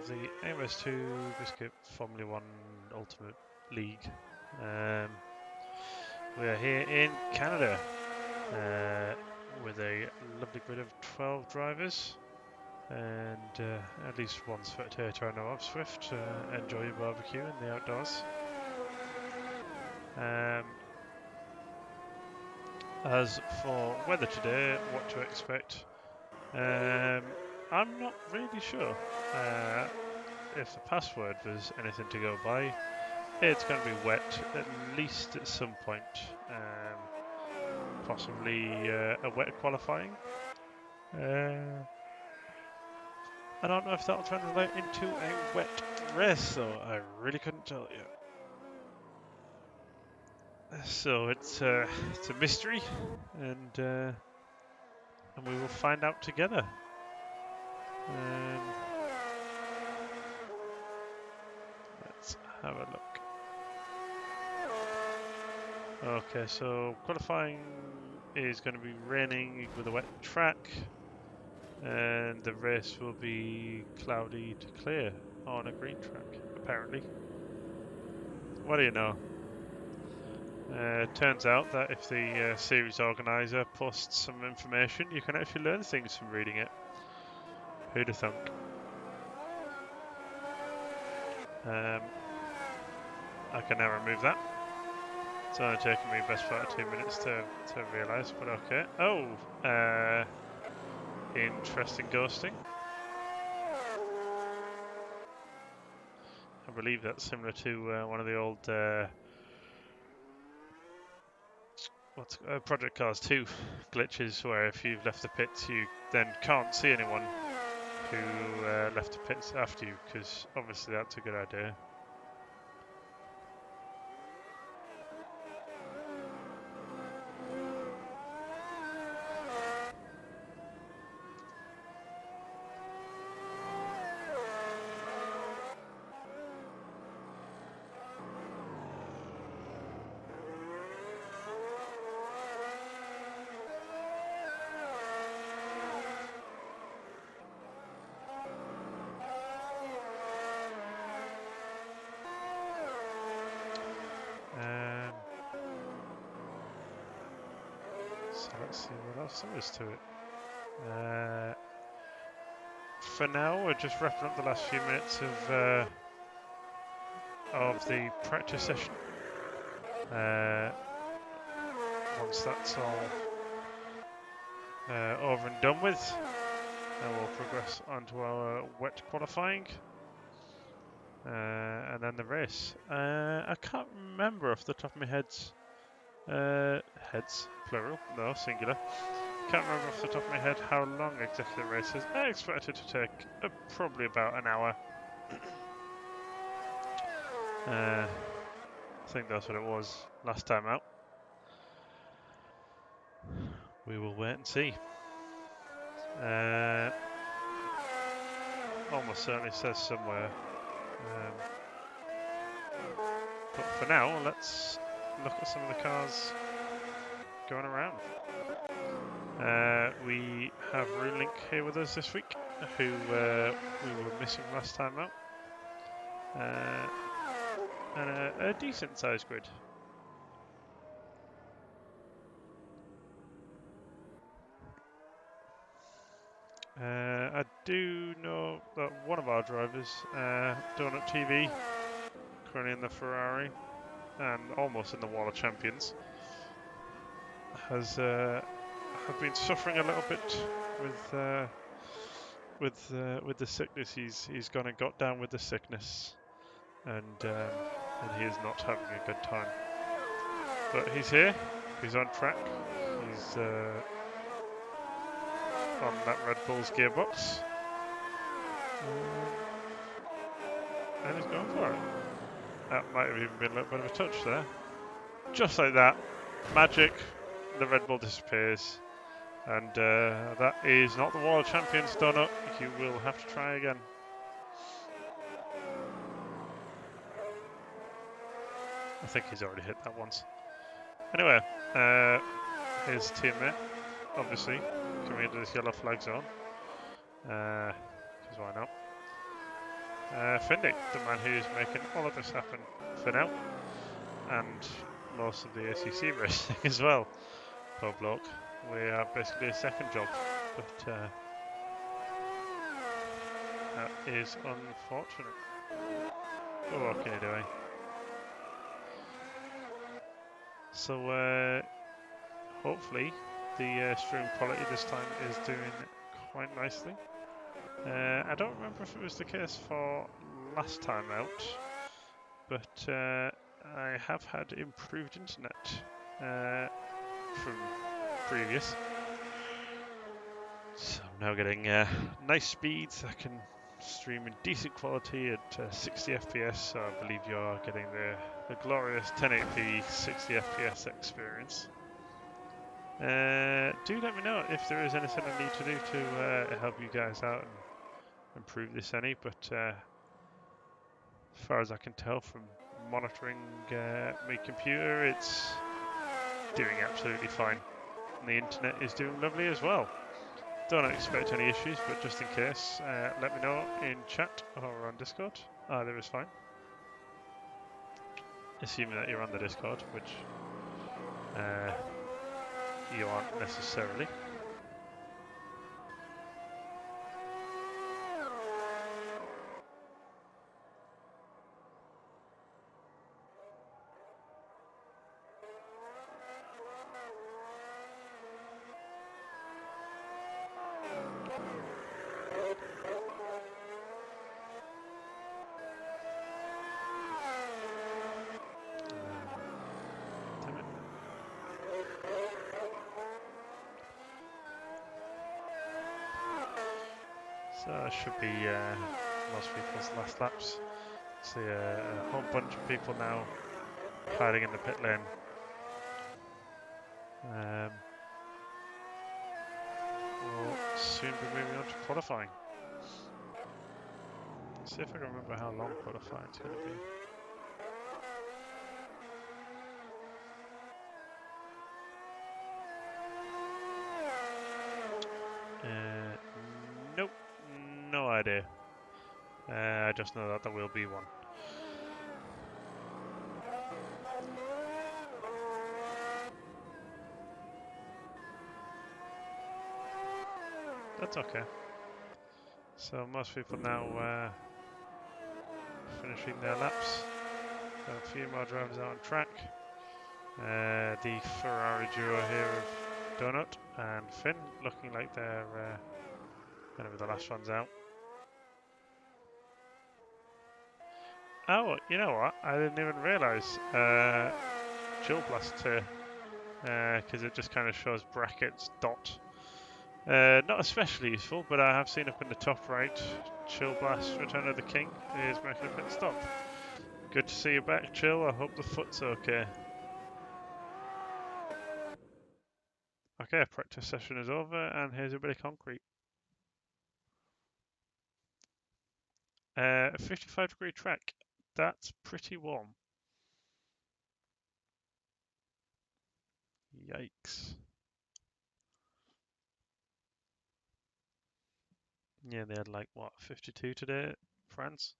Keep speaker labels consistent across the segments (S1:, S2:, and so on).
S1: of the AMS2 BSKIT Formula 1 Ultimate League. We are here in Canada with a lovely grid of 12 drivers, and at least one spectator I know of, Swift. Enjoy your barbecue in the outdoors. As for weather today, what to expect, I'm not really sure. If the password was anything to go by, it's going to be wet at least at some point. Possibly a wet qualifying. I don't know if that'll translate into a wet race, though. I really couldn't tell you. So it's a mystery, and we will find out together. Let's have a look. Okay, so qualifying is going to be raining with a wet track, and the race will be cloudy to clear on a green track, apparently. What do you know? Turns out that if the series organizer posts some information, you can actually learn things from reading it. Who'd have thunk? I can now remove that. It's only taken me best part of 2 minutes to realise, but okay. Oh, interesting ghosting. I believe that's similar to one of the old Project Cars 2 glitches, where if you've left the pits, you then can't see anyone who left the pits after you, because obviously that's a good idea. So let's see what else there is to it. For now, we're just wrapping up the last few minutes of the practice session. Once that's all over and done with, then we'll progress onto our wet qualifying, and then the race. I can't remember off the top of my heads, plural, no, singular. Can't remember off the top of my head how long exactly the race is. I expect it to take probably about an hour. I think that's what it was last time out. We will wait and see. Almost certainly says somewhere. But for now, let's look at some of the cars going around. We have Runelink here with us this week, who we were missing last time out. And a decent sized grid. I do know that one of our drivers, Donut TV, currently in the Ferrari and almost in the Wall of Champions, have been suffering a little bit with the sickness. He's gone and got down with the sickness, and he is not having a good time. But he's here. He's on track. He's on that Red Bull's gearbox, and he's going for it. That might have even been a little bit of a touch there. Just like that, magic, the Red Bull disappears, and that is not the Wall of Champions donut. You will have to try again. I think he's already hit that once. Anyway, his teammate, obviously, coming into this yellow flag zone, because why not? Finley, the man who's making all of this happen for now, and most of the ACC racing as well. Poor bloke. We are basically a second job, but that is unfortunate. But what can you do, eh? So hopefully the stream quality this time is doing quite nicely. I don't remember if it was the case for last time out, but I have had improved internet from previous. So I'm now getting nice speeds. I can stream in decent quality at 60 FPS, so I believe you are getting the glorious 1080p 60 FPS experience. Do let me know if there is anything I need to do to help you guys out and improve this any, but as far as I can tell from monitoring my computer, it's doing absolutely fine. And the internet is doing lovely as well. Don't expect any issues, but just in case, let me know in chat or on Discord. Either is fine. Assuming that you're on the Discord, which you aren't necessarily. Damn it. So that should be most people's last laps. See a whole bunch of people now hiding in the pit lane. We'll soon be moving on to qualifying. See if I can remember how long qualifying is going to be. Nope, no idea. I just know that there will be one. That's okay. So most people now finishing their laps. Got a few more drivers out on track. The Ferrari duo here of Donut and Finn looking like they're going to be the last ones out. Oh, you know what? I didn't even realise Chill Blast here, because it just kind of shows brackets dot. Not especially useful, but I have seen up in the top right, Chill Blast, Return of the King is making a pit stop. Good to see you back, Chill. I hope the foot's okay. Okay, practice session is over, and here's a bit of concrete. A 55-degree track. That's pretty warm. Yikes. Yeah, they had like, what, 52 today, France?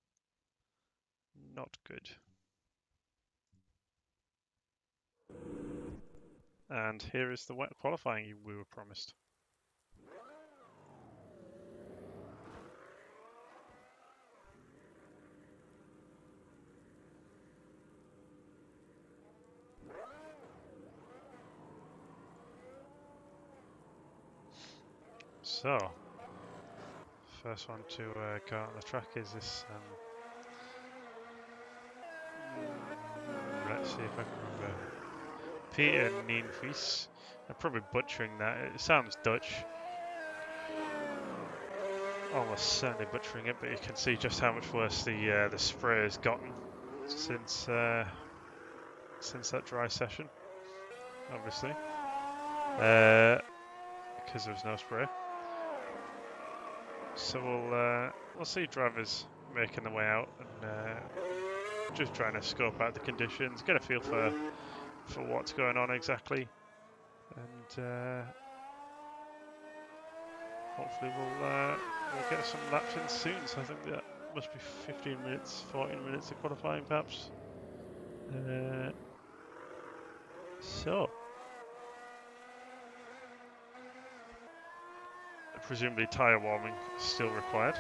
S1: Not good. And here is the wet qualifying we were promised. So, first one to go out on the track is this. Let's see if I can remember. Peter Nienhuis. I'm probably butchering that. It sounds Dutch. Almost certainly butchering it, but you can see just how much worse the spray has gotten since that dry session. Obviously, because there was no spray. So we'll see drivers making their way out and just trying to scope out the conditions, get a feel for what's going on exactly, and hopefully we'll get some laps in soon. So I think that must be 15 minutes, 14 minutes of qualifying perhaps. So, presumably tyre warming is still required.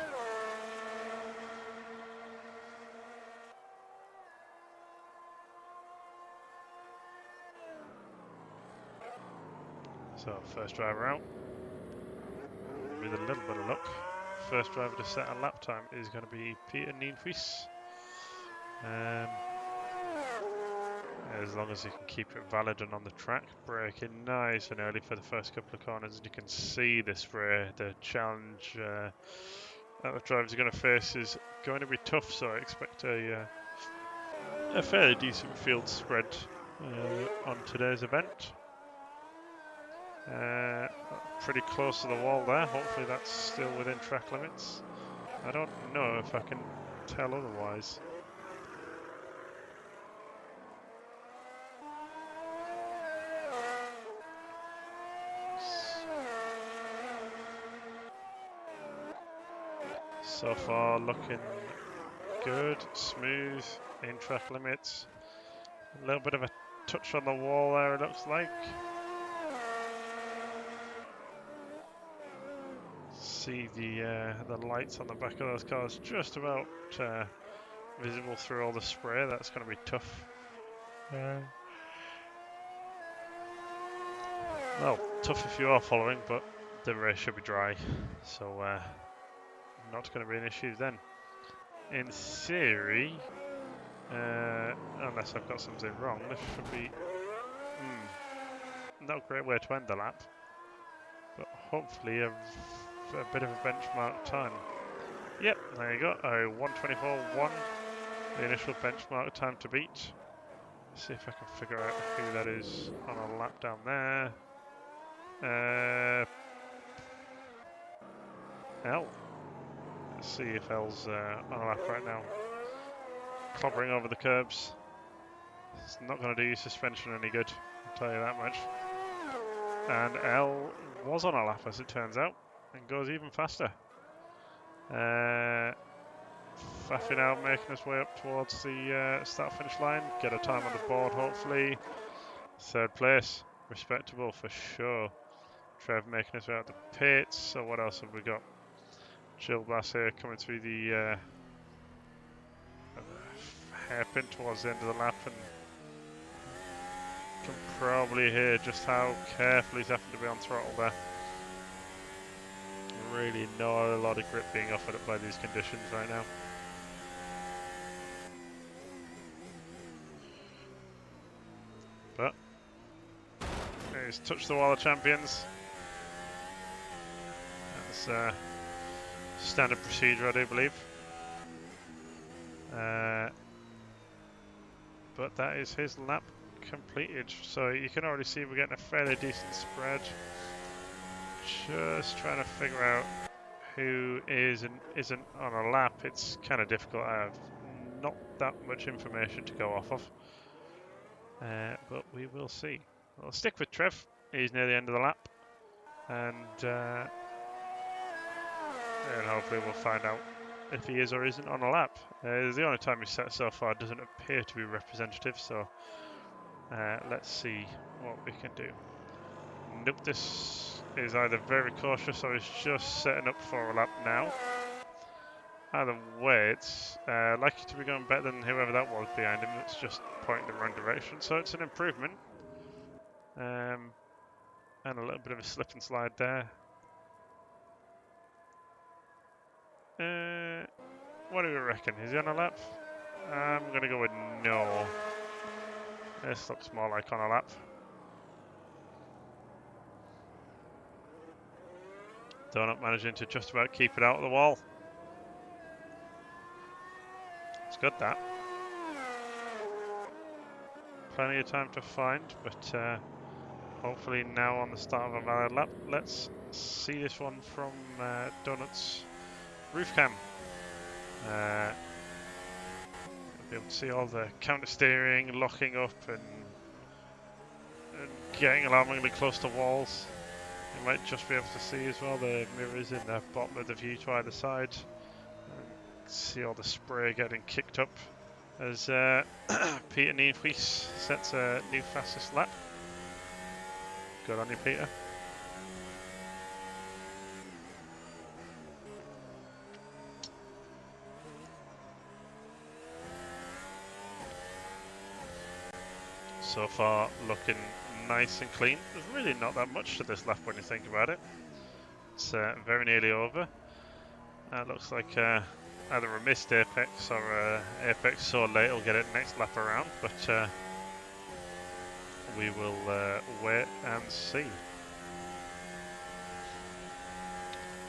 S1: So, first driver out. With a little bit of luck, first driver to set a lap time is going to be Peter Nienfries. As long as he can keep it valid and on the track, braking nice and early for the first couple of corners, and you can see the spray. The challenge that the drivers are going to face is going to be tough, so I expect a fairly decent field spread on today's event. Pretty close to the wall there. Hopefully that's still within track limits. I don't know if I can tell otherwise. So far looking good, smooth, in track limits. A little bit of a touch on the wall there, it looks like. See the lights on the back of those cars just about visible through all the spray. That's going to be tough. Well, tough if you are following, but the race should be dry, so not going to be an issue then. In theory, unless I've got something wrong, this should be not a great way to end the lap, but hopefully a bit of a benchmark time. Yep, there you go, a 1:24.1, the initial benchmark time to beat. See if I can figure out who that is on a lap down there. L. Let's see if L's on a lap right now. Clobbering over the curbs. It's not going to do your suspension any good, I'll tell you that much. And L was on a lap as it turns out, and goes even faster. Faffing out, making his way up towards the start-finish line. Get a time on the board, hopefully. Third place, respectable for sure. Trev making his way out the pits. So what else have we got? Jill Bass here coming through the hairpin towards the end of the lap, and can probably hear just how careful he's having to be on throttle there. Really not a lot of grip being offered up by these conditions right now. But he's touched the wall of champions. That's standard procedure, I do believe. But that is his lap completed. So you can already see we're getting a fairly decent spread. Just trying to figure out who is and isn't on a lap. It's kind of difficult. I have not that much information to go off of. But we will see. We'll stick with Trev. He's near the end of the lap. And hopefully we'll find out if he is or isn't on a lap. The only time he's set so far doesn't appear to be representative, so let's see what we can do. Nope, this is either very cautious or he's just setting up for a lap now. Either way, it's likely to be going better than whoever that was behind him. It's just pointing the wrong direction, so it's an improvement. And a little bit of a slip and slide there. What do we reckon? Is he on a lap? I'm going to go with no. This looks more like on a lap. Donut managing to just about keep it out of the wall. It's good, that. Plenty of time to find, but hopefully now on the start of a valid lap. Let's see this one from Donut's roof cam. Be able to see all the counter steering, locking up, and getting alarmingly close to walls. You might just be able to see as well the mirrors in the bottom of the view to either side. See all the spray getting kicked up as Peter Nienhuis sets a new fastest lap. Good on you, Peter. So far, looking nice and clean. There's really not that much to this lap when you think about it. It's very nearly over. Looks like either a missed apex or apex so late will get it next lap around, but we will wait and see.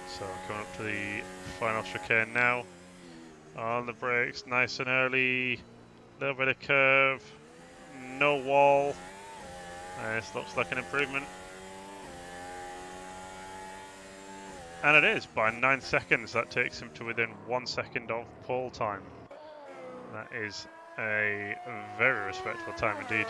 S1: So coming up to the final chicane now. On the brakes, nice and early. Little bit of curve, no wall. This looks like an improvement. And it is, by 9 seconds. That takes him to within 1 second of pole time. That is a very respectable time indeed.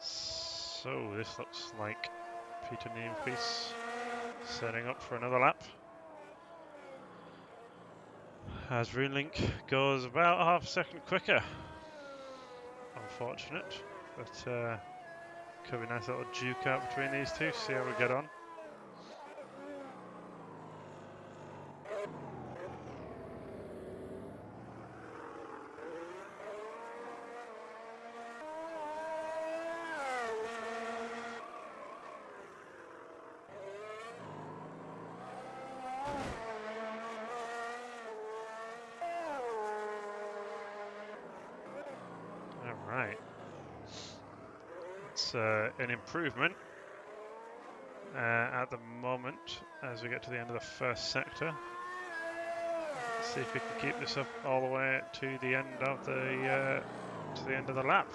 S1: So this looks like Peter Nienhuis setting up for another lap. As Runelink goes about half a second quicker. Unfortunate, but could be a nice little duke out between these two, see how we get on. Alright. It's an improvement at the moment as we get to the end of the first sector. Let's see if we can keep this up all the way to the end of the lap.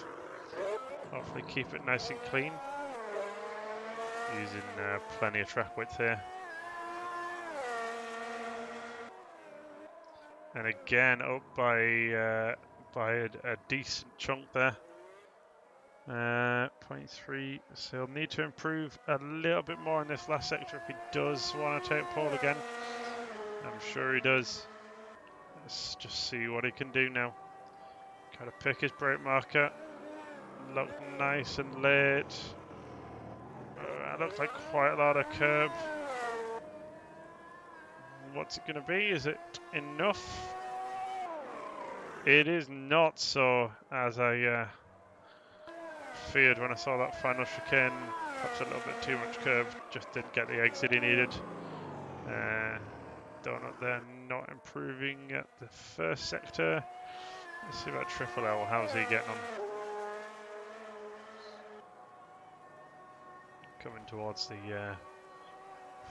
S1: Hopefully keep it nice and clean. Using plenty of track width here. And again up by a decent chunk there. 0.3, so he'll need to improve a little bit more in this last sector if he does want to take pole again. I'm sure he does. Let's just see what he can do now. Got to pick his brake marker. Looked nice and late. That looks like quite a lot of curb. What's it going to be? Is it enough? It is not so, as I feared when I saw that final chicane. Perhaps a little bit too much curve, just didn't get the exit he needed. Donut there not improving at the first sector. Let's see about Triple L, how's he getting on? Coming towards the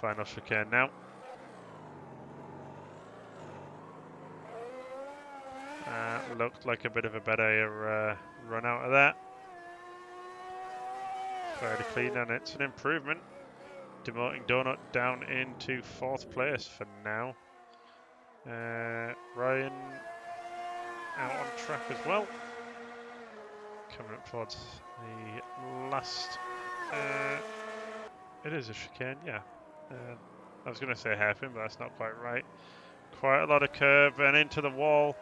S1: final chicane now. Looked like a bit of a better run out of that. Fairly clean, and it's an improvement. Demoting Donut down into 4th place for now. Ryan out on track as well. Coming up towards the last. It is a chicane, yeah. I was going to say hairpin, but that's not quite right. Quite a lot of curve and into the wall.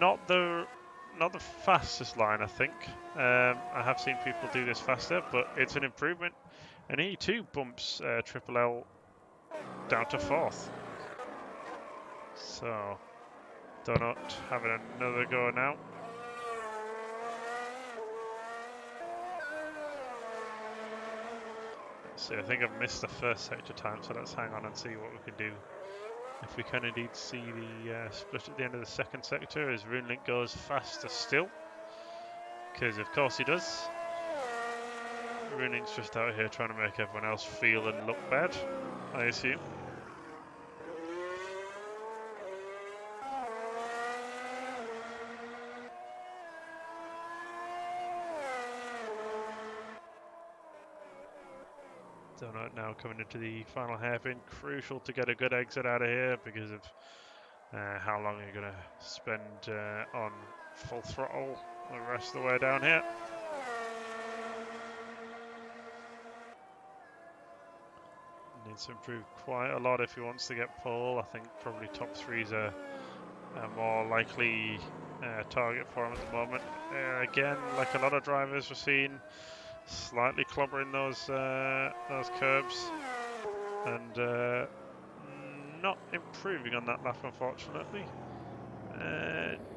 S1: Not the fastest line, I think. I have seen people do this faster, but it's an improvement. And he too bumps Triple L down to 4th. So, Donut having another go now. Let's see, I think I've missed the first sector time, so let's hang on and see what we can do. If we can indeed see the split at the end of the second sector as Runelink goes faster still. Because of course he does. Runelink's just out here trying to make everyone else feel and look bad, I assume. Donut now coming into the final hairpin. Crucial to get a good exit out of here because of how long you're going to spend on full throttle the rest of the way down here. Needs to improve quite a lot if he wants to get pole. I think probably top threes are a more likely target for him at the moment. Again, like a lot of drivers we're seeing, slightly clobbering those curbs and not improving on that lap, unfortunately.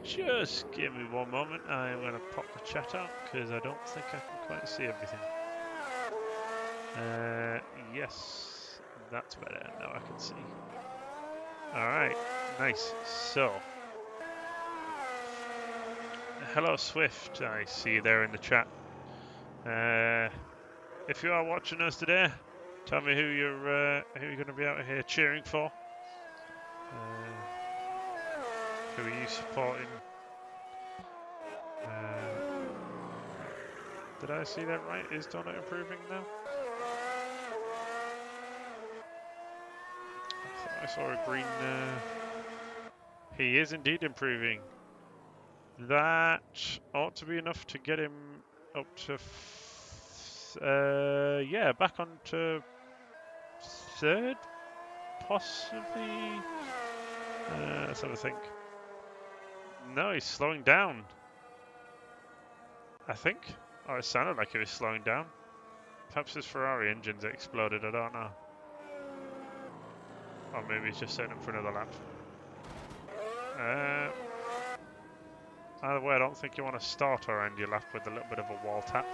S1: Just give me one moment. I'm going to pop the chat out because I don't think I can quite see everything. Yes, that's better. Now I can see. Alright, nice. So, hello Swift, I see you there in the chat. If you are watching us today, tell me who you're going to be out here cheering for. Who are you supporting? Did I see that right? Is Donut improving now? I thought I saw a green. He is indeed improving. That ought to be enough to get him up to. Yeah, back onto third, possibly. Let's have a think. No, he's slowing down. I think. Oh, it sounded like he was slowing down. Perhaps his Ferrari engine's exploded, I don't know. Or maybe he's just setting up for another lap. Either way, I don't think you want to start or end your lap with a little bit of a wall tap.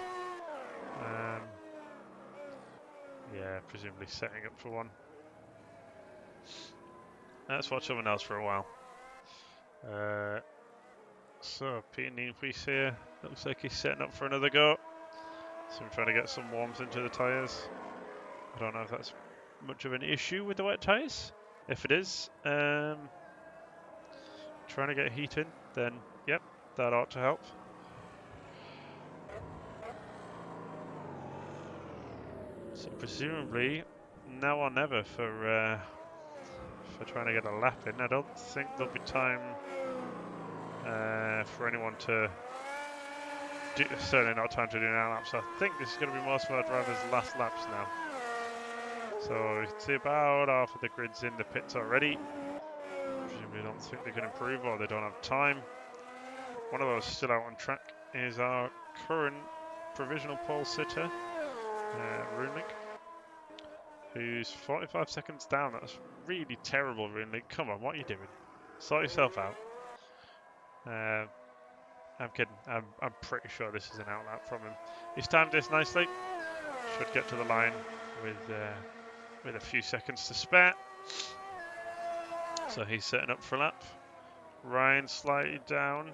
S1: Yeah, presumably setting up for one. Let's watch someone else for a while. So, Peter Nienhuis here. Looks like he's setting up for another go. So I'm trying to get some warmth into the tyres. I don't know if that's much of an issue with the wet tyres. If it is, trying to get heat in, then yep, that ought to help. So presumably, now or never for trying to get a lap in. I don't think there'll be time for anyone to do, certainly not time to do an out lap. So I think this is going to be most of our drivers' last laps now. So you can see about half of the grid's in the pits already. Presumably don't think they can improve or they don't have time. One of those still out on track is our current provisional pole sitter, Runelink, who's 45 seconds down. That's really terrible, Runelink. Come on, what are you doing? Sort yourself out. I'm kidding. I'm pretty sure this is an out lap from him. He's timed this nicely. Should get to the line with a few seconds to spare. So he's setting up for a lap. Ryan slightly down.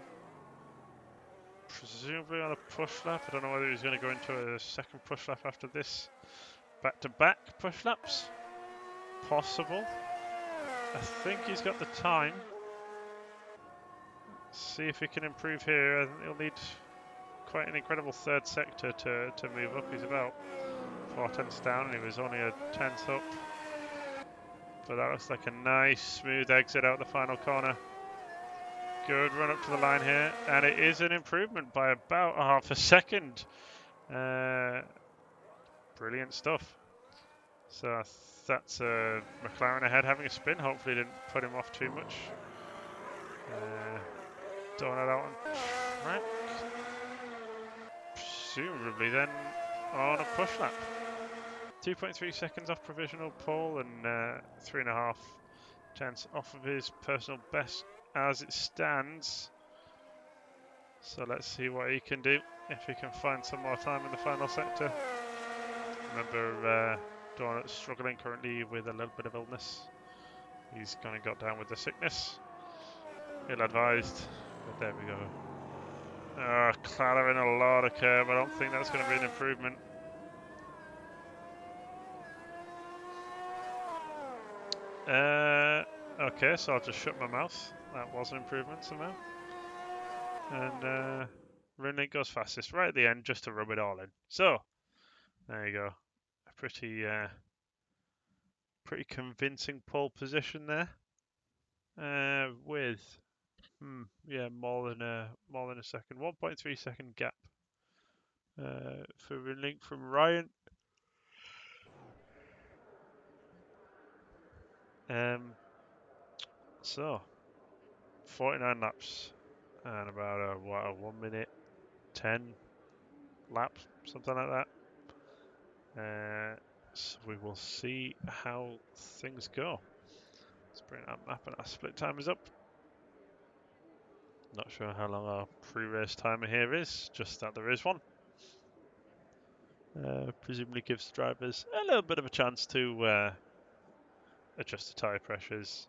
S1: Presumably on a push lap. I don't know whether he's going to go into a second push lap after this. Back-to-back push laps. Possible. I think he's got the time. See if he can improve here. I think he'll need quite an incredible third sector to move up. He's about 4 tenths down and he was only a tenth up. But that looks like a nice smooth exit out the final corner. Good run up to the line here, and it is an improvement by about half a second. Brilliant stuff. So that's McLaren ahead having a spin. Hopefully didn't put him off too much. Donut out on track. Presumably then on a push lap. 2.3 seconds off provisional pole and 3.5 tenths off of his personal best as it stands. So let's see what he can do if he can find some more time in the final sector. Remember, Donut's struggling currently with a little bit of illness. He's kind of got down with the sickness. Ill-advised, but there we go. Clattering a lot of curb. I don't think that's going to be an improvement. Okay, so I'll just shut my mouth. That was an improvement somehow. And Runelink goes fastest right at the end just to rub it all in. So, there you go. pretty pretty convincing pole position there. With yeah, more than a second, 1.3 second gap for Link from Ryan. So 49 laps and about a 1 minute 10 lap, something like that. So we will see how things go. Let's bring our map and our split timers up. Not sure how long our pre-race timer here is, just that there is one. Presumably gives drivers a little bit of a chance to adjust the tyre pressures,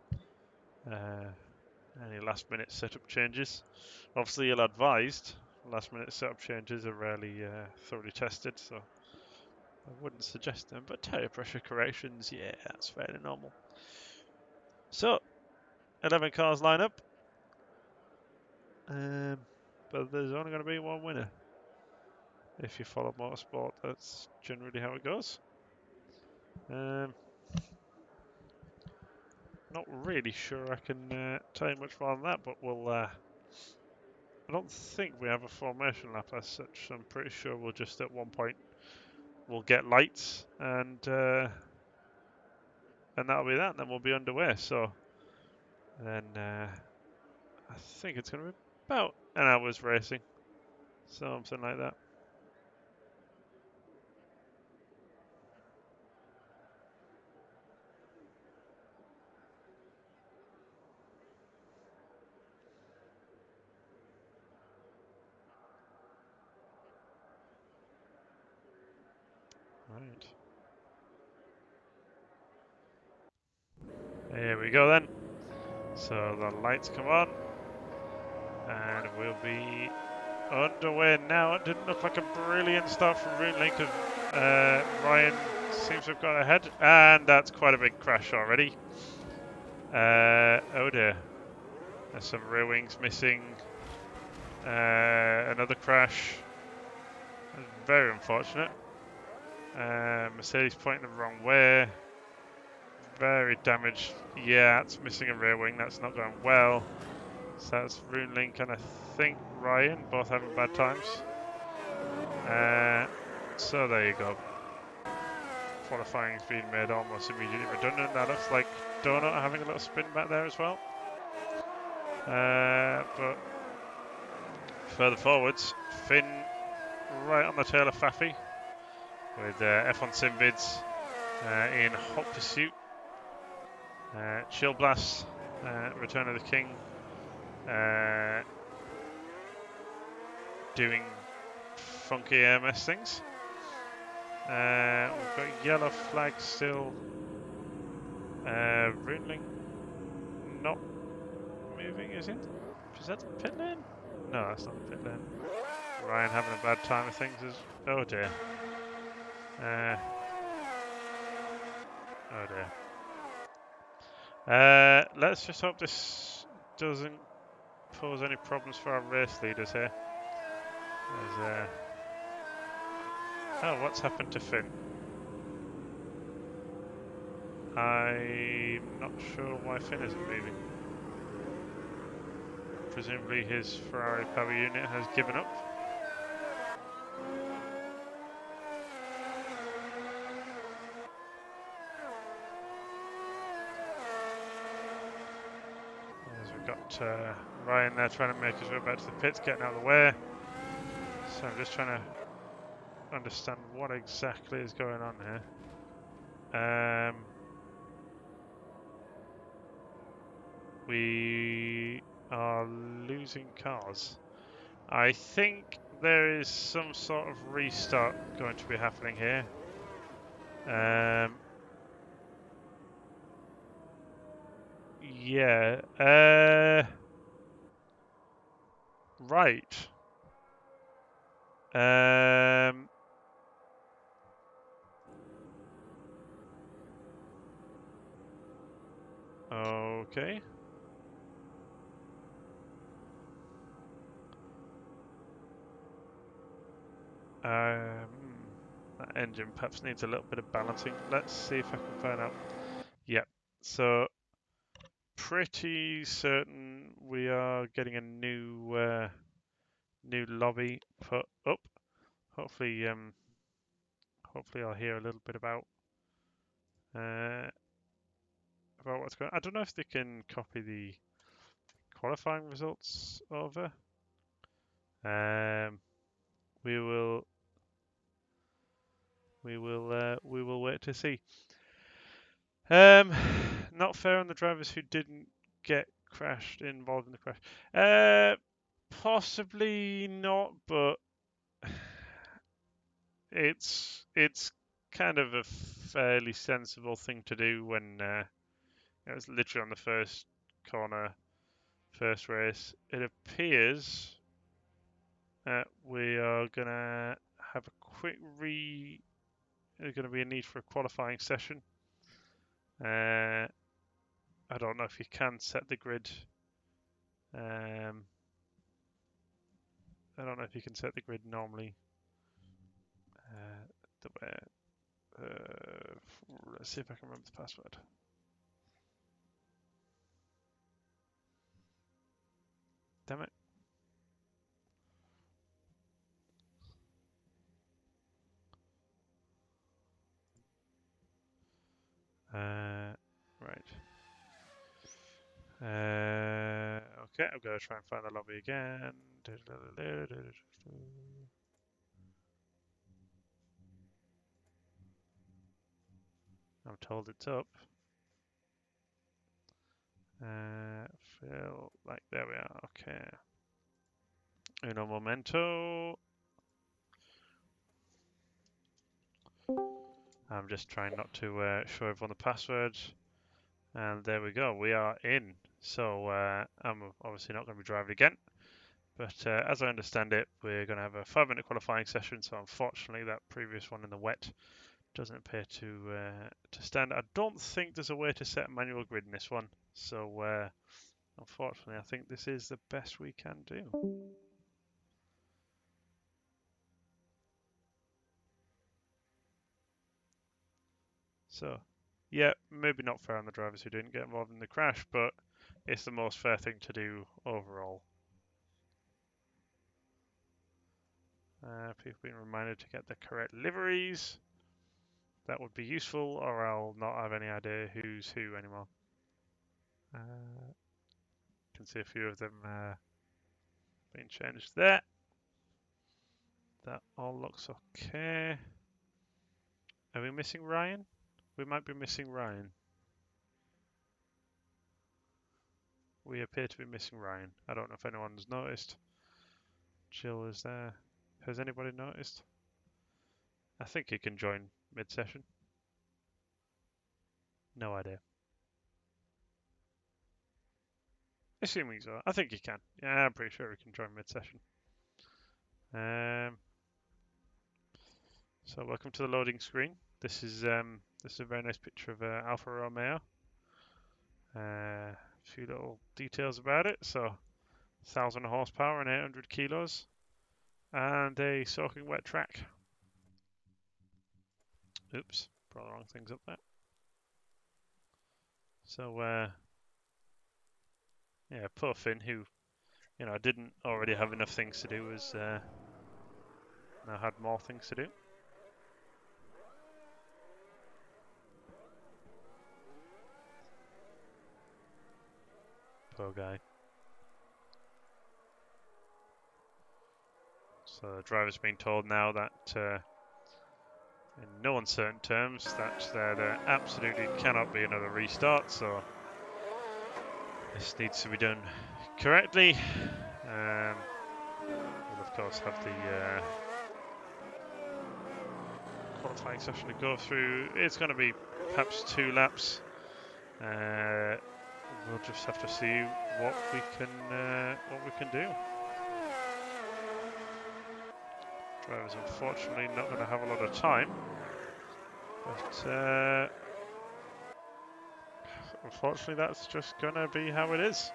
S1: any last minute setup changes. Obviously you're advised last minute setup changes are rarely thoroughly tested, so I wouldn't suggest them, but tyre pressure corrections, yeah, that's fairly normal. So 11 cars line up, but there's only going to be one winner. If you follow motorsport, that's generally how it goes. Not really sure I can tell you much more than that, but we'll. I don't think we have a formation lap as such. So I'm pretty sure we'll just at one point we'll get lights and that'll be that. And then we'll be underway. So then I think it's going to be about an hour's racing, something like that. Right. Here we go then. So the lights come on, and we'll be underway now. It didn't look like a brilliant start from Rooney because Ryan seems to have got ahead, and that's quite a big crash already. Oh dear, there's some rear wings missing. Another crash. Very unfortunate. Mercedes pointing the wrong way. Very damaged. Yeah, it's missing a rear wing. That's not going well. So that's Rooney and I think Ryan both having bad times. So there you go. Qualifying is being made almost immediately redundant. That looks like Donut having a little spin back there as well. But further forwards, Finn right on the tail of Faffy with F1 Simbids in hot pursuit. Chill Blast, Return of the King, doing funky AMS things. We've got yellow flag still. Rooney not moving, is it? Is that the pit lane? No, that's not the pit lane. Ryan having a bad time of things. Oh dear. Oh dear. Let's just hope this doesn't pose any problems for our race leaders here. Oh, what's happened to Finn? I'm not sure why Finn isn't moving. Presumably his Ferrari power unit has given up. As we've got Ryan there trying to make his way back to the pits, getting out of the way. So I'm just trying to understand what exactly is going on here. We are losing cars. I think there is some sort of restart going to be happening here. Yeah. Right. Okay. That engine perhaps needs a little bit of balancing. Let's see if I can find out. Yep. So pretty certain we are getting a new new lobby put up. Hopefully, hopefully I'll hear a little bit about what's going on. I don't know if they can copy the qualifying results over. We will wait to see. Not fair on the drivers who didn't get involved in the crash. Possibly not, but it's kind of a fairly sensible thing to do when it was literally on the first corner, first race. It appears we are gonna have a quick There's going to be a need for a qualifying session. I don't know if you can set the grid. I don't know if you can set the grid normally. Let's see if I can remember the password. Damn it. Right. Okay, I'm going to try and find the lobby again. I'm told it's up. Feel like there we are. Okay. Uno momento. I'm just trying not to show everyone the password. And there we go. We are in. So I'm obviously not going to be driving again. But as I understand it, we're going to have a 5-minute qualifying session. So unfortunately, that previous one in the wet doesn't appear to stand. I don't think there's a way to set a manual grid in this one. So unfortunately, I think this is the best we can do. So, yeah, maybe not fair on the drivers who didn't get involved in the crash, but it's the most fair thing to do overall. People being reminded to get the correct liveries. That would be useful, or I'll not have any idea who's who anymore. Can see a few of them being changed there. That all looks okay. Are we missing Ryan? We might be missing Ryan. We appear to be missing Ryan. I don't know if anyone's noticed. Jill is there. Has anybody noticed? I think he can join mid-session. No idea. Assuming so. I think he can. Yeah, I'm pretty sure he can join mid-session. So welcome to the loading screen. This is a very nice picture of Alfa Romeo. A few little details about it. So 1,000 horsepower and 800 kilos, and a soaking wet track. Oops, brought the wrong things up there. So yeah, poor Finn, who didn't already have enough things to do, has now had more things to do. Poor guy. So the driver's been told now that, in no uncertain terms, that there absolutely cannot be another restart. So this needs to be done correctly. We'll of course have the qualifying session to go through. It's going to be perhaps 2 laps. We'll just have to see what we can do. Driver's unfortunately not going to have a lot of time, but unfortunately that's just going to be how it is.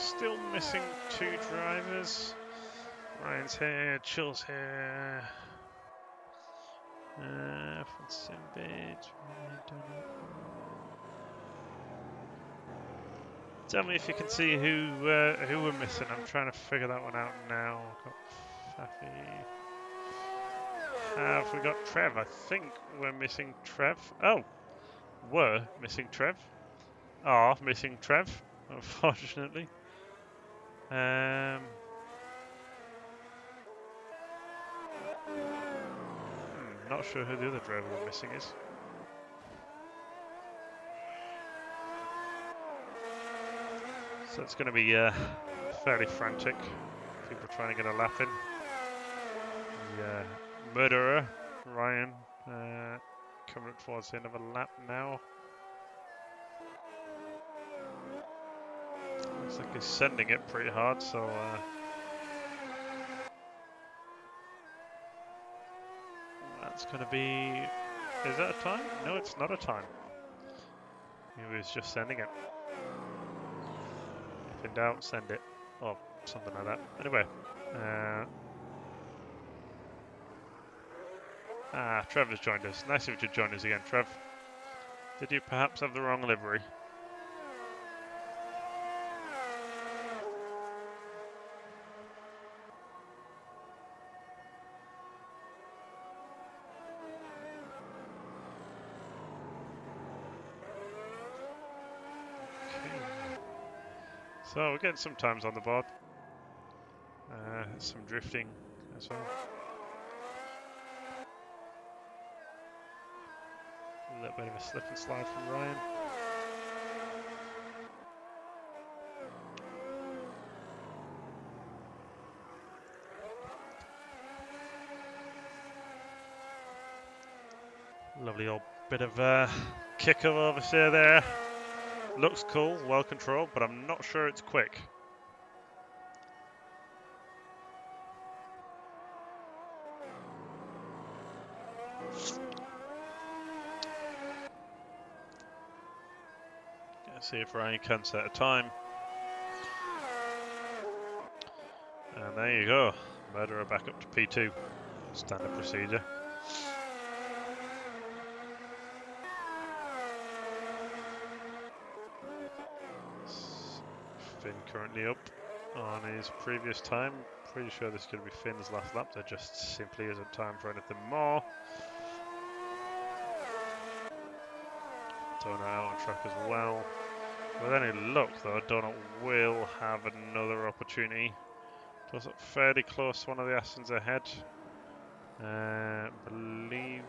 S1: still missing 2 drivers. Ryan's here, Chill's here. From Simbid, tell me if you can see who we're missing. I'm trying to figure that one out now. Got Faffy. Have we got Trev? I think we're missing Trev. Oh, we're missing Trev. Are missing Trev, unfortunately. Not sure who the other driver we're missing is. So it's going to be fairly frantic. People trying to get a lap in. The murderer, Ryan, coming up towards the end of a lap now. Looks like he's sending it pretty hard, so that's going to be... Is that a time? No, it's not a time. He was just sending it. If in doubt, send it. Or something like that. Anyway. Trevor's joined us. Nice of you to join us again, Trev. Did you perhaps have the wrong livery? So we're getting some times on the board. Some drifting as well. A little bit of a slip and slide from Ryan. Lovely old bit of kick of oversteer there. Looks cool, well controlled, but I'm not sure it's quick. Let's see if Ryan can set a time. And there you go. Murderer back up to P2. Standard procedure. Finn currently up on his previous time. Pretty sure this is going to be Finn's last lap. There just simply isn't time for anything more. Donut out on track as well. With any luck though, Donut will have another opportunity. Was it fairly close, one of the Astons ahead. Believe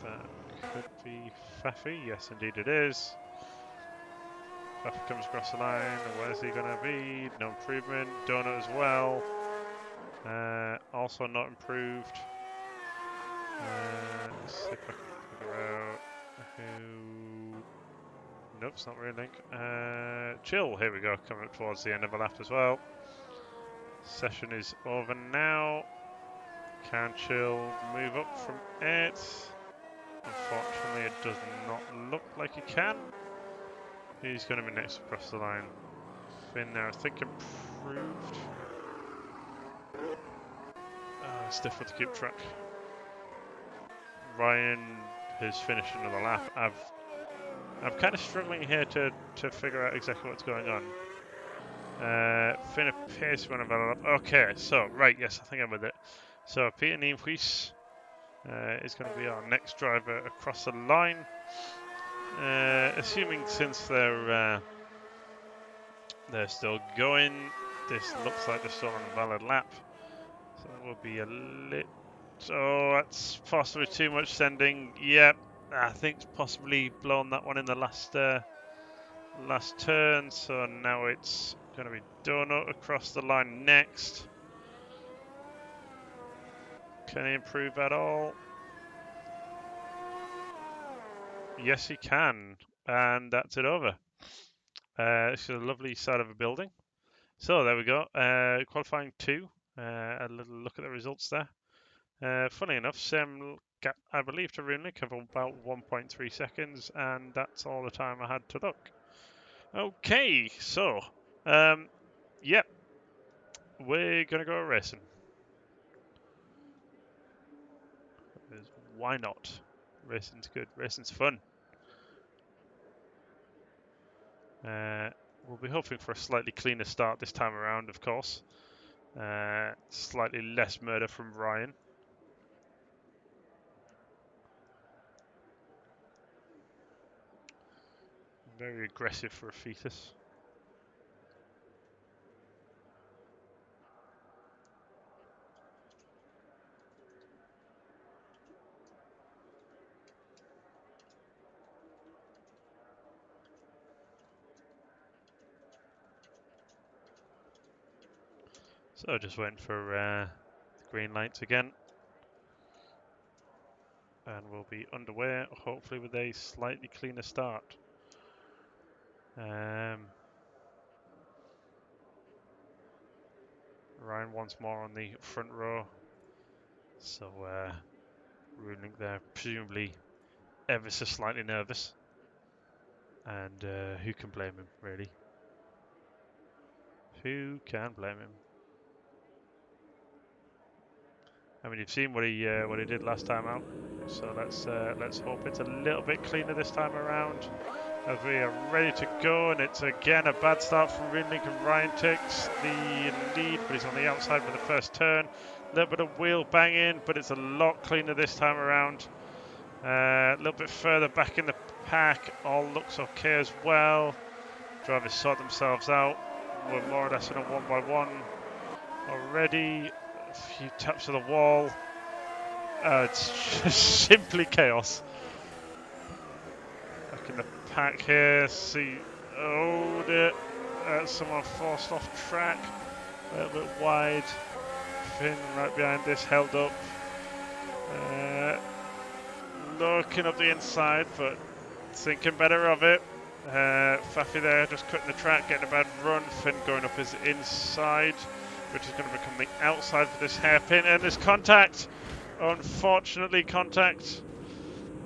S1: that could be Faffy. Yes, indeed it is. Faffy comes across the line. Where's he going to be? No improvement. Donut as well. Also not improved. Let's see if I can figure out who... Nope, it's not really Link. Chill, here we go. Coming up towards the end of a lap as well. Session is over now. Can Chill move up from 8th? Unfortunately, it does not look like he can. He's going to be next across the line. Finn there, I think, improved. It's difficult to keep track. Ryan has finished another lap. I'm kind of struggling here to figure out exactly what's going on. Finn appears to have a lap. Okay, so, right, yes, I think I'm with it. So, Peter Nienhuis is going to be our next driver across the line. Assuming since they're still going, this looks like they're still on a valid lap. So that will be a lit. Oh, that's possibly too much sending. Yep, I think it's possibly blown that one in the last turn. So now it's going to be Donut across the line next. Can he improve at all? Yes, he can. And that's it over. It's a lovely side of a building. So there we go. Qualifying 2. A little look at the results there. Funny enough, same gap, I believe, to Runelink of about 1.3 seconds, and that's all the time I had to look. Okay, so Yep, we're gonna go racing. Why not? Racing's good. Racing's fun. We'll be hoping for a slightly cleaner start this time around, of course. Slightly less murder from Ryan. Very aggressive for a fetus. So just waiting for the green lights again. And we'll be underway, hopefully with a slightly cleaner start. Ryan once more on the front row. So Ruling there, presumably ever so slightly nervous. And who can blame him, really? Who can blame him? I mean, you've seen what he did last time out, so let's hope it's a little bit cleaner this time around. As we are ready to go, and it's again a bad start from Ridley, and Ryan takes the lead, but he's on the outside for the first turn. A little bit of wheel banging, but it's a lot cleaner this time around. A little bit further back in the pack, all looks okay as well. Drivers sort themselves out. We're more or less in a 1x1 already. A few taps to the wall. It's just simply chaos. Back in the pack here. See, oh dear. Someone forced off track. A little bit wide. Finn right behind this, held up. Looking up the inside, but thinking better of it. Faffy there, just cutting the track, getting a bad run. Finn going up his inside, which is going to become the outside for this hairpin. And there's contact. Unfortunately, contact.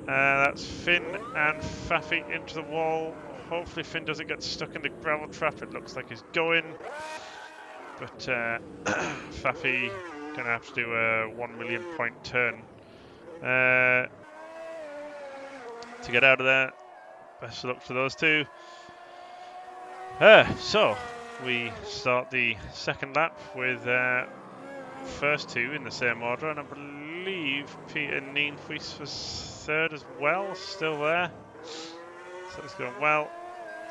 S1: That's Finn and Faffy into the wall. Hopefully Finn doesn't get stuck in the gravel trap. It looks like he's going. But Faffy going to have to do a 1 million point turn to get out of there. Best of luck to those two. So we start the second lap with first two in the same order, and I believe Peter Nienhuis was third as well, still there. So it's going well.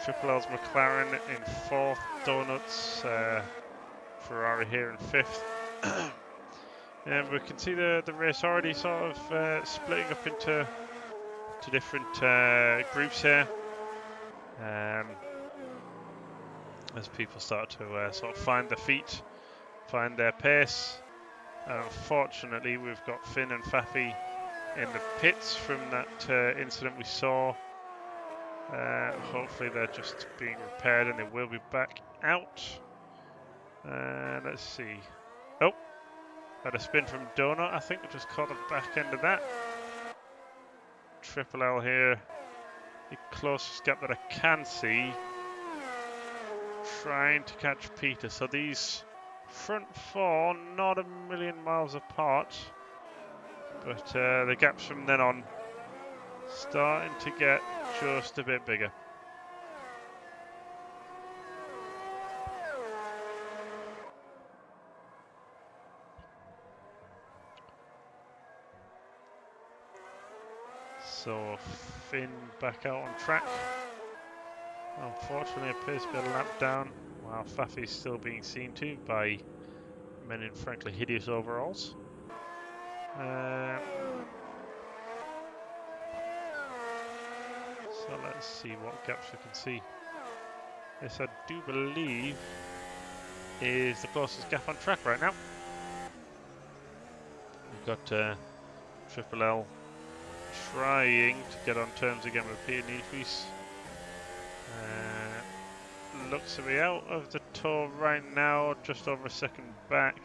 S1: Triple L's McLaren in fourth, Donuts, Ferrari here in fifth. And we can see the race already sort of splitting up into different groups here. As people start to sort of find their feet, find their pace. Unfortunately, we've got Finn and Faffy in the pits from that incident we saw. Hopefully they're just being repaired and they will be back out. Let's see. Oh, had a spin from Donut. I think we just caught the back end of that. Triple L here, the closest gap that I can see. Trying to catch Peter. So these front four, not a million miles apart. But the gaps from then on starting to get just a bit bigger. So Finn back out on track. Unfortunately, appears to be a lap down, while Faffy's still being seen to by men in frankly hideous overalls. So let's see what gaps we can see. This, I do believe, is the closest gap on track right now. We've got Triple L trying to get on terms again with Peter Nienhuis. Looks to be out of the tour right now, just over a second back.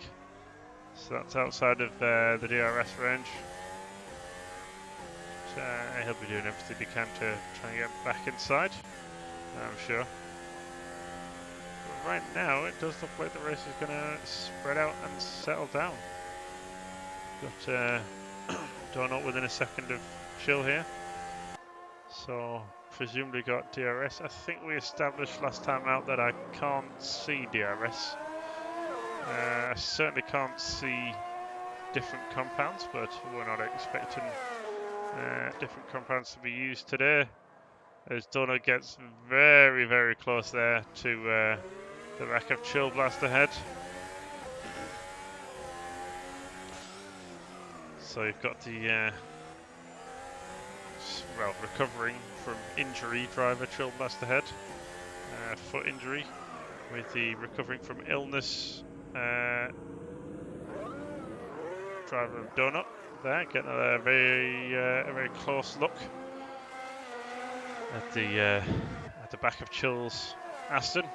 S1: So that's outside of the DRS range. He'll be doing everything he can to try and get back inside, I'm sure. right now it does look like the race is going to spread out and settle down. Got Donut within a second of Chill here. So presumably got DRS. I think we established last time out that I can't see DRS. I certainly can't see different compounds, but we're not expecting different compounds to be used today, as Donut gets very, very close there to the rack of Chill Blast ahead. So you've got the recovering from injury driver Chill Blast ahead, foot injury, with the recovering from illness driver of Donut there, getting a very close look at the back of Chill's Aston,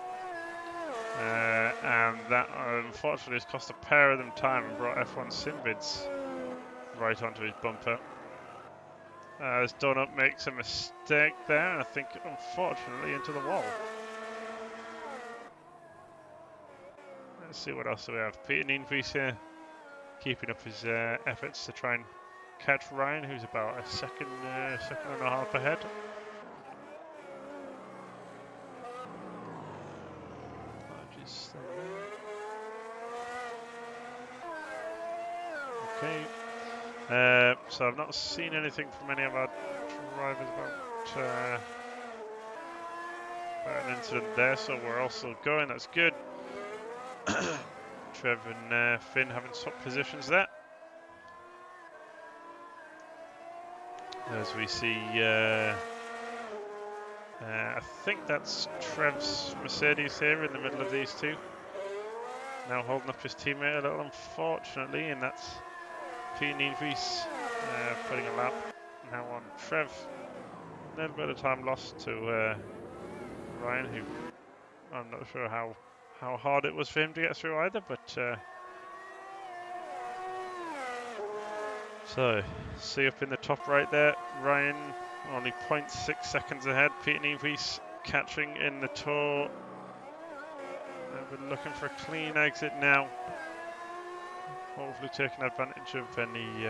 S1: and that unfortunately has cost a pair of them time and brought F1 Sinvids right onto his bumper. As Donut makes a mistake there, and I think unfortunately into the wall. Let's see what else we have. Peter Nienvries here, keeping up his efforts to try and catch Ryan, who's about a second and a half ahead. Okay. So I've not seen anything from any of our drivers about an incident there, so we're also going. That's good. Trev and Finn having swapped positions there. As we see, I think that's Trev's Mercedes here in the middle of these two. Now holding up his teammate a little, unfortunately, and that's Peter Nienvries putting a lap now on Trev. A little bit of time lost to Ryan, who I'm not sure how hard it was for him to get through either, but so see up in the top right there, Ryan only 0.6 seconds ahead. Peter Nienvries catching in the tow. We're looking for a clean exit now. Hopefully taking advantage of any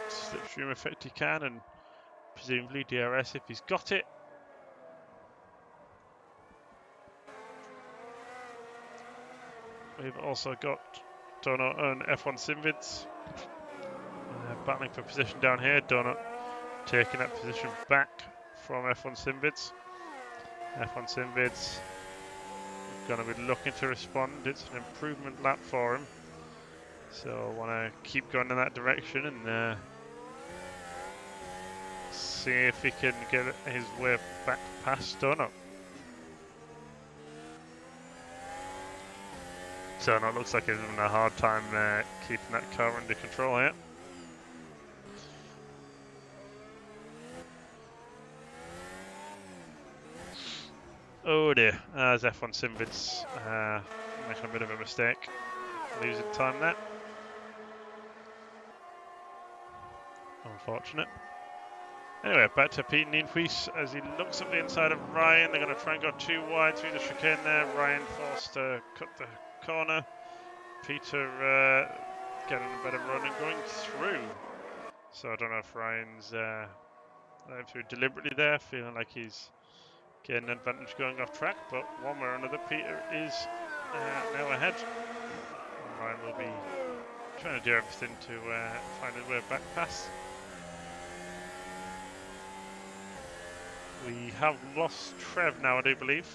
S1: slipstream effect he can, and presumably DRS if he's got it. We've also got Donut and F1 Sinvids battling for position down here. Donut taking that position back from F1 Sinvids. F1 Sinvids going to be looking to respond. It's an improvement lap for him, so I want to keep going in that direction and see if he can get his way back past Donut. Donut looks like he's having a hard time keeping that car under control here. Oh dear, as F1 Sinvids making a bit of a mistake, losing time there. Unfortunate. Anyway, back to Pete Nienvries as he looks up the inside of Ryan. They're going to try and go too wide through the chicane there. Ryan forced to cut the corner. Peter getting a better run and going through. So I don't know if Ryan's going through deliberately there, feeling like he's getting an advantage going off track, but one way or another, Peter is now ahead. And Ryan will be trying to do everything to find his way back past. We have lost Trev now, I do believe.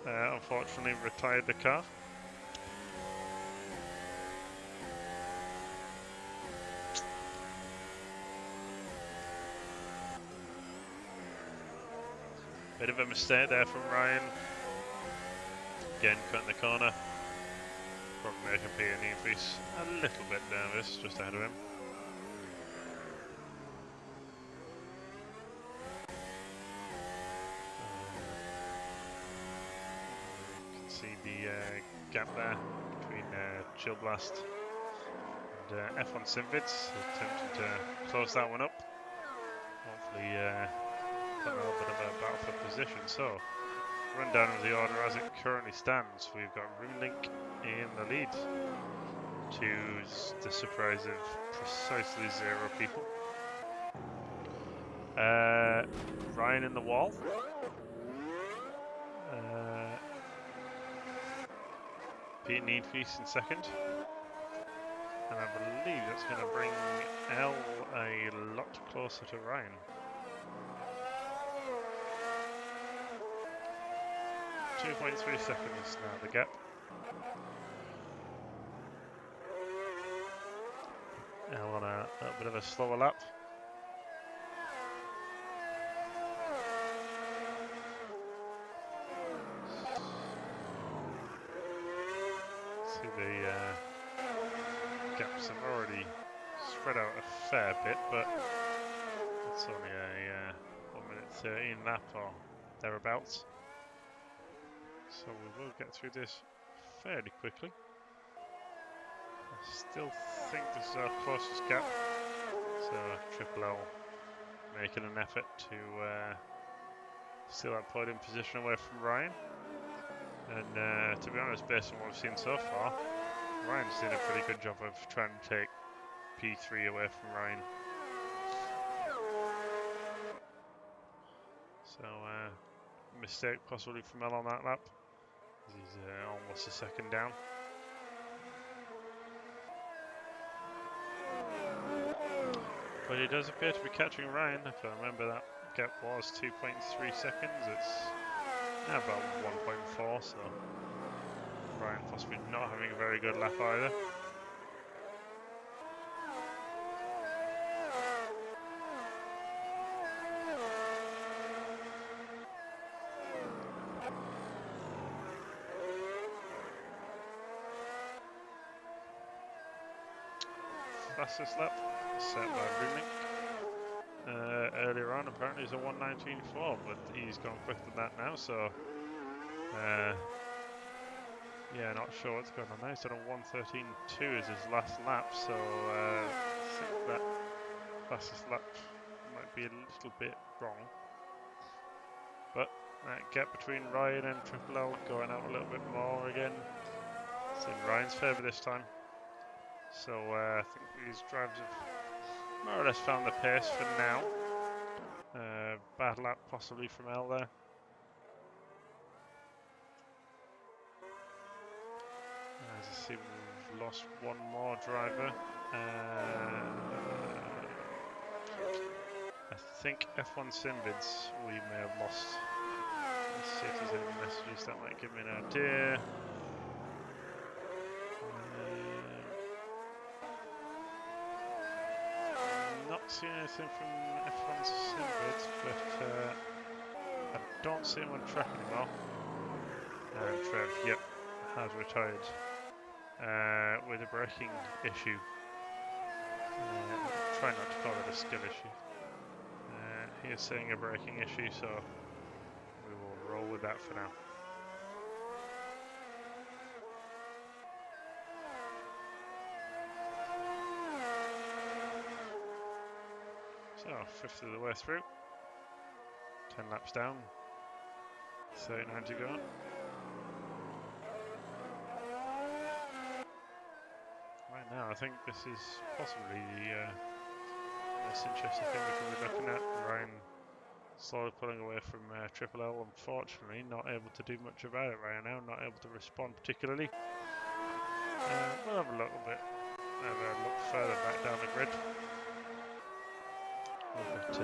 S1: Unfortunately, retired the car. Bit of a mistake there from Ryan. Again, cutting the corner. Probably making Peter Nienvries a little bit nervous just ahead of him. You can see the gap there between Chill Blast and F1 Sinvids. Attempting to close that one up. Hopefully a little bit of a battle for position. So rundown of the order as it currently stands. We've got Roomlink in the lead, to the surprise of precisely 0 people. Ryan in the wall. Pete Needfeast in second. And I believe that's going to bring L a lot closer to Ryan. 2.3 seconds now, the gap. L on a little bit of a slower lap. See the gaps have already spread out a fair bit, but it's only a 1 minute 13 lap or thereabouts. So we will get through this fairly quickly. I still think this is our closest gap. So Triple L making an effort to steal that podium position away from Ryan. And to be honest, based on what we've seen so far, Ryan's doing a pretty good job of trying to take P3 away from Ryan. So mistake possibly from L on that lap. He's almost a second down. But he does appear to be catching Ryan. If I remember, that gap was 2.3 seconds. It's now about 1.4, so Ryan possibly not having a very good lap either. Fastest lap set by Roomlink. Earlier on, apparently, it's a 1:19.4, but he's gone quicker than that now, so yeah, not sure what's going on there. He's done a 1:13.2 as his last lap, so I think that fastest lap might be a little bit wrong. But that gap between Ryan and Triple L going out a little bit more again. It's in Ryan's favour this time. So I think these drivers have more or less found the pace for now. Bad lap possibly from L there. As I see, we've lost one more driver. I think F1 Simbids we may have lost. Let's see if there's any messages that might give me an idea. Not seeing anything from F1 Simbids, but I don't see him on track anymore. And Trev, yep, has retired with a braking issue. Try not to call it a skill issue. He is saying a braking issue, so we will roll with that for now. So, 5th of the way through. 10 laps down. 39 to go. Right now, I think this is possibly the most interesting thing we can be looking at. Ryan slowly pulling away from Triple L, unfortunately, not able to do much about it right now, not able to respond particularly. We'll have a little bit, look further back down the grid. Look at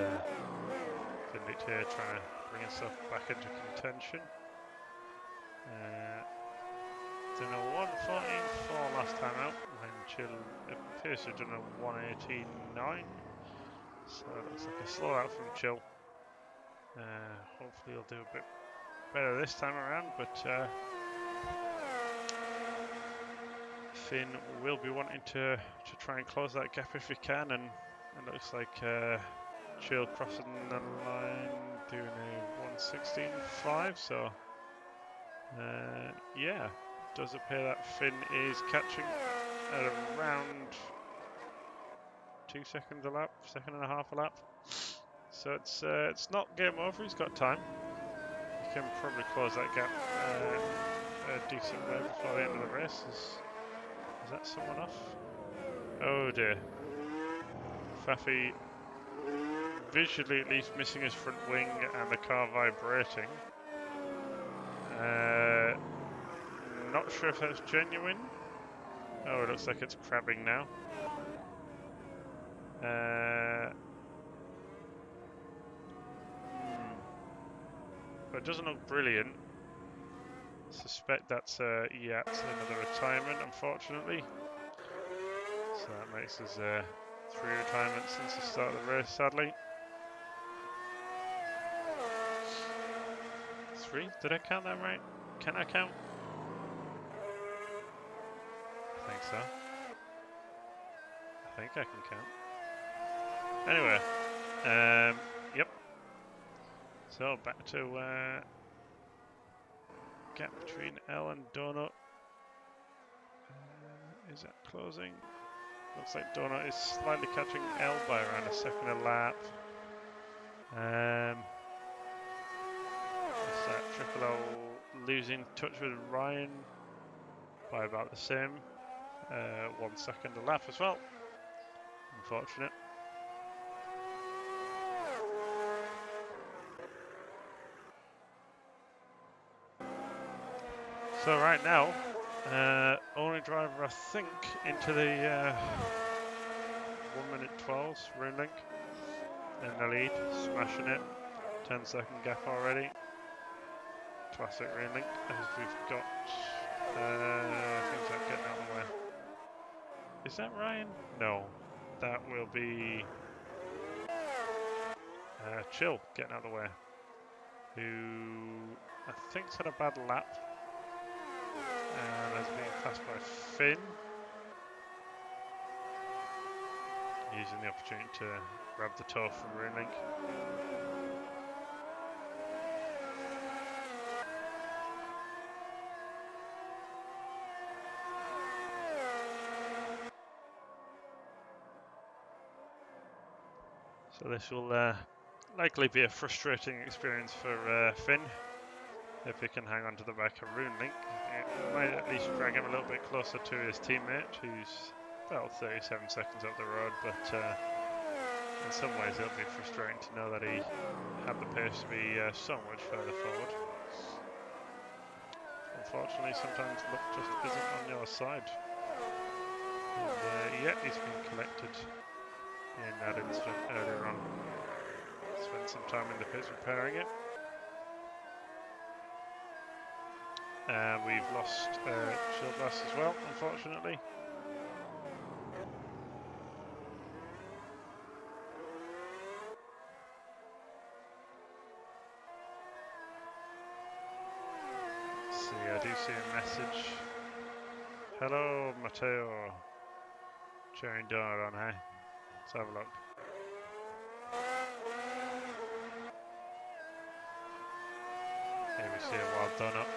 S1: Finley here trying to bring himself back into contention. Done a 1:14.4 last time out, when Chill appears to have done a 1:18.9. So it looks like a slow out from Chill. Hopefully he'll do a bit better this time around, but Finn will be wanting to try and close that gap if he can, and it looks like Chill crossing the line doing a 1:16.5, so yeah, does appear that Finn is catching at around 2 seconds a lap, 1.5 seconds a lap. So it's not game over. He's got time. He can probably close that gap a decent way before the end of the race. Is that someone off? Oh dear. Faffy visually at least missing his front wing and the car vibrating. Not sure if that's genuine. Oh, it looks like it's crabbing now. But it doesn't look brilliant. Suspect that's yeah, it's another retirement, unfortunately. So that makes us 3 retirements since the start of the race, sadly. 3? Did I count that right? Can I count? I think so. I think I can count. Anyway, yep. So back to gap between L and Donut. Is that closing? Looks like Donut is slightly catching L by around a second a lap. What's that? Triple O losing touch with Ryan by about the same. 1 second a lap as well. Unfortunate. So right now, only driver I think into the 1 minute 12s, Runelink in the lead, smashing it. 10-second gap already. Classic Runelink, as we've got things like getting out of the way. Is that Ryan? No, that will be Chill getting out of the way, who I think's had a bad lap and has been passed by Finn. Using the opportunity to grab the toe from Runelink. So this will likely be a frustrating experience for Finn. If he can hang on to the back of Runelink, it might at least drag him a little bit closer to his teammate, who's about 37 seconds up the road, but in some ways it'll be frustrating to know that he had the pace to be so much further forward. Unfortunately, sometimes luck just isn't on your side. And yeah, he's been collected in that incident earlier on. Spent some time in the pits repairing it. We've lost Shield Blast as well, unfortunately. Let's see, I do see a message. Hello, Matteo. Cheering donut on, hey? Let's have a look. Here we see a wild donut.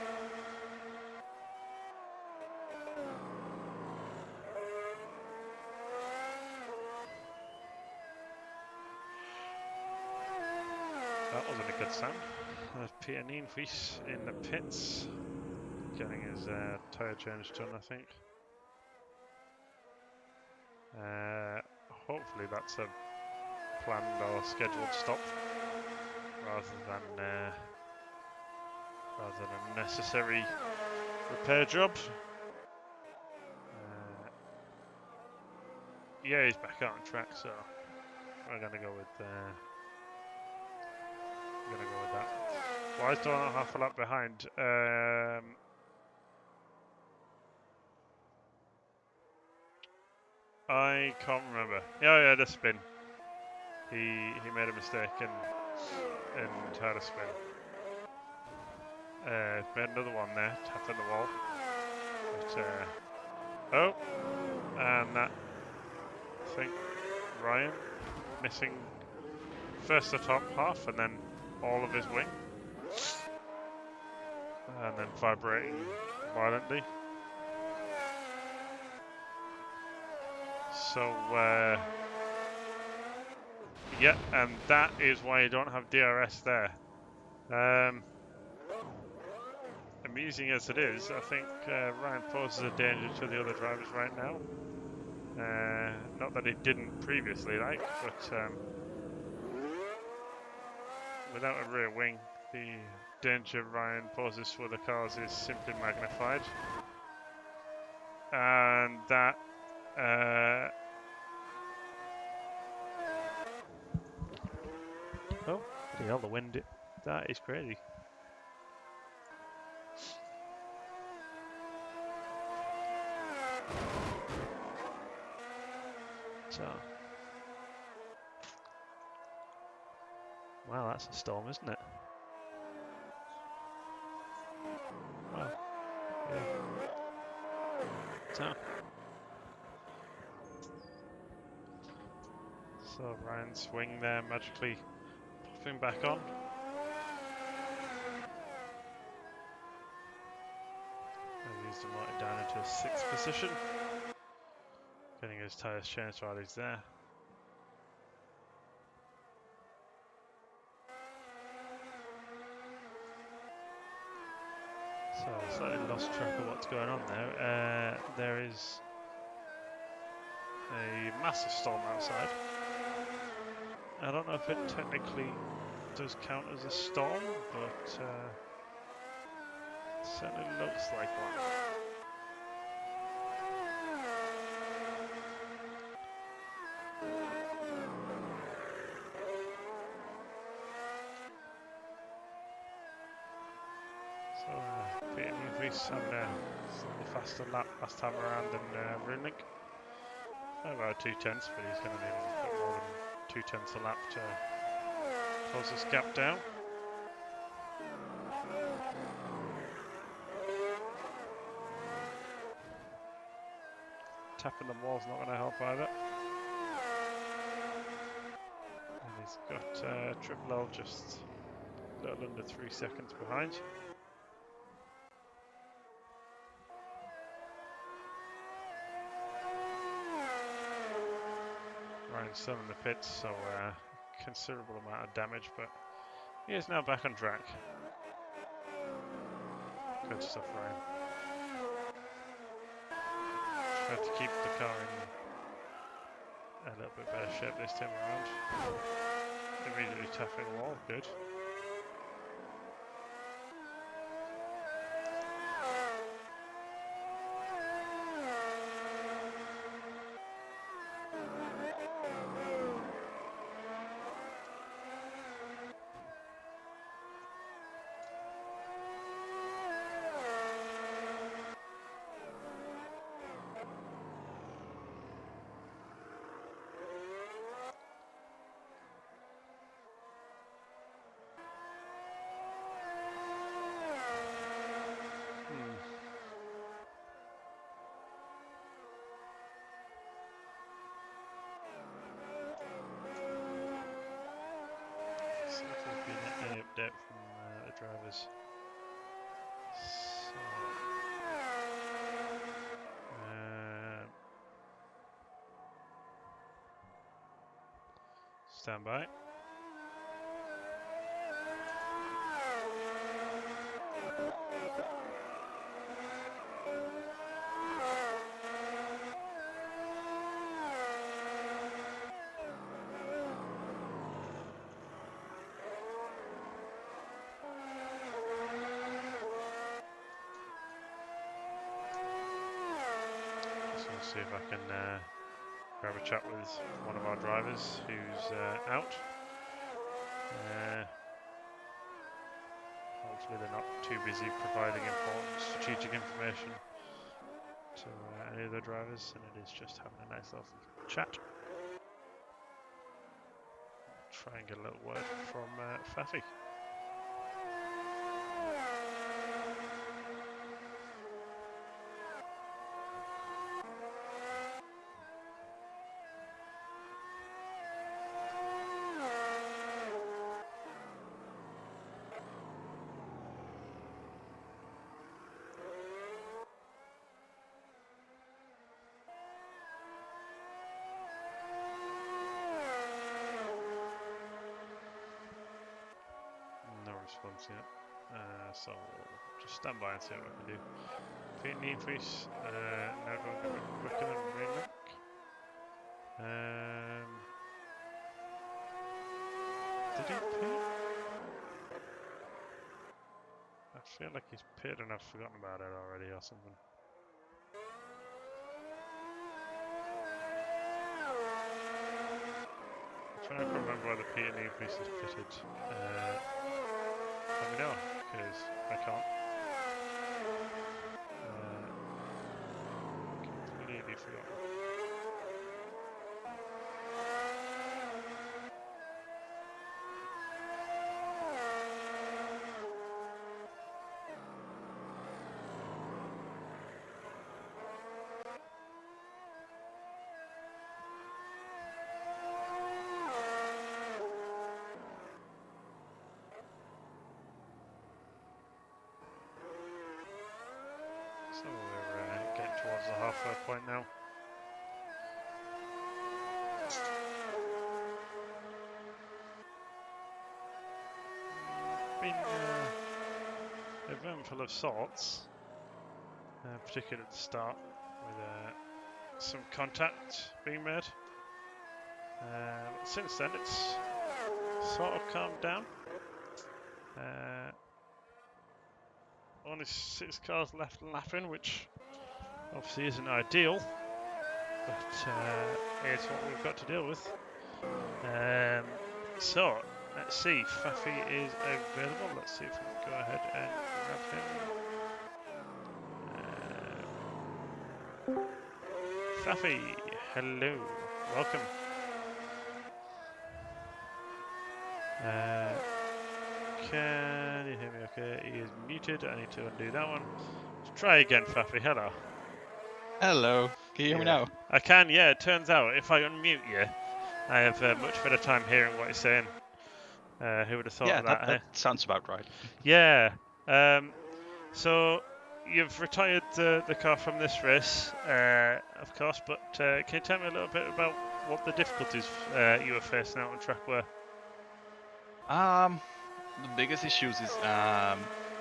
S1: That wasn't a good sound. Peter Nienhuis in the pits, getting his tyre change done, I think. Hopefully that's a planned or scheduled stop, rather than a necessary repair job. Yeah, he's back out on track, so we're gonna go with that. Why is Donut half a lap behind? I can't remember. Yeah, the spin. He made a mistake and had a spin. Made another one there, tapping the wall. But, oh, and that, I think, Ryan missing first the top half and then all of his wing. And then vibrating violently. So, yeah, and that is why you don't have DRS there. amusing as it is, I think Ryan poses a danger to the other drivers right now. Not that he didn't previously, but without a rear wing, the danger Ryan poses for the cars is simply magnified. And that oh, bloody hell, the wind! That is crazy. So, wow, that's a storm, isn't it? Wow. Yeah. So Ryan's wing there magically popping back on. I've used him right down into a 6th position. Getting his tyres changed while he's there. So I slightly lost track of what's going on there. There is a massive storm outside. I don't know if it technically does count as a storm, but it certainly looks like one. So Peter Newfries having a slightly faster lap last time around than Runelink. About 2/10, but he's going to need a bit more than 2/10 a lap to close this gap down. Tapping the wall's not going to help either. And he's got Triple L just a little under 3 seconds behind. Ryan's still in the pits, so considerable amount of damage, but he is now back on track. Good stuff, Ryan. Tried to keep the car in a little bit better shape this time around. Immediately tapping the wall, good. See if there's been any update from the drivers. So, stand by. See if I can grab a chat with one of our drivers who's out. Hopefully they're not too busy providing important strategic information to any of the drivers, and it is just having a nice little chat. Try and get a little word from Faffy. No response yet. So we'll just stand by and see what we can do. Feet knee increase. Now going a bit quicker than main link. Did he pit? I feel like he's pitted and I've forgotten about it already or something. I'm trying to remember whether Peter knee increase is pitted. Let me know, because I can't. Completely forgotten. So we're getting towards the halfway point now. Been eventful of sorts, particularly at the start, with some contact being made. But since then, it's sort of calmed down. Only 6 cars left lapping, which obviously isn't ideal, but it's what we've got to deal with. So, let's see, Faffy is available. Let's see if we can go ahead and grab him. Faffy, hello, welcome. Can you hear me okay? He is muted. I need to undo that one. Let's try again, Faffy. Hello.
S2: Hello. Can you hear me now?
S1: I can, yeah. It turns out if I unmute you, I have much better time hearing what you're saying. Who would have thought of that?
S2: That sounds about right.
S1: Yeah. So you've retired the car from this race, of course, but can you tell me a little bit about what the difficulties you were facing out on track were?
S2: The biggest issues is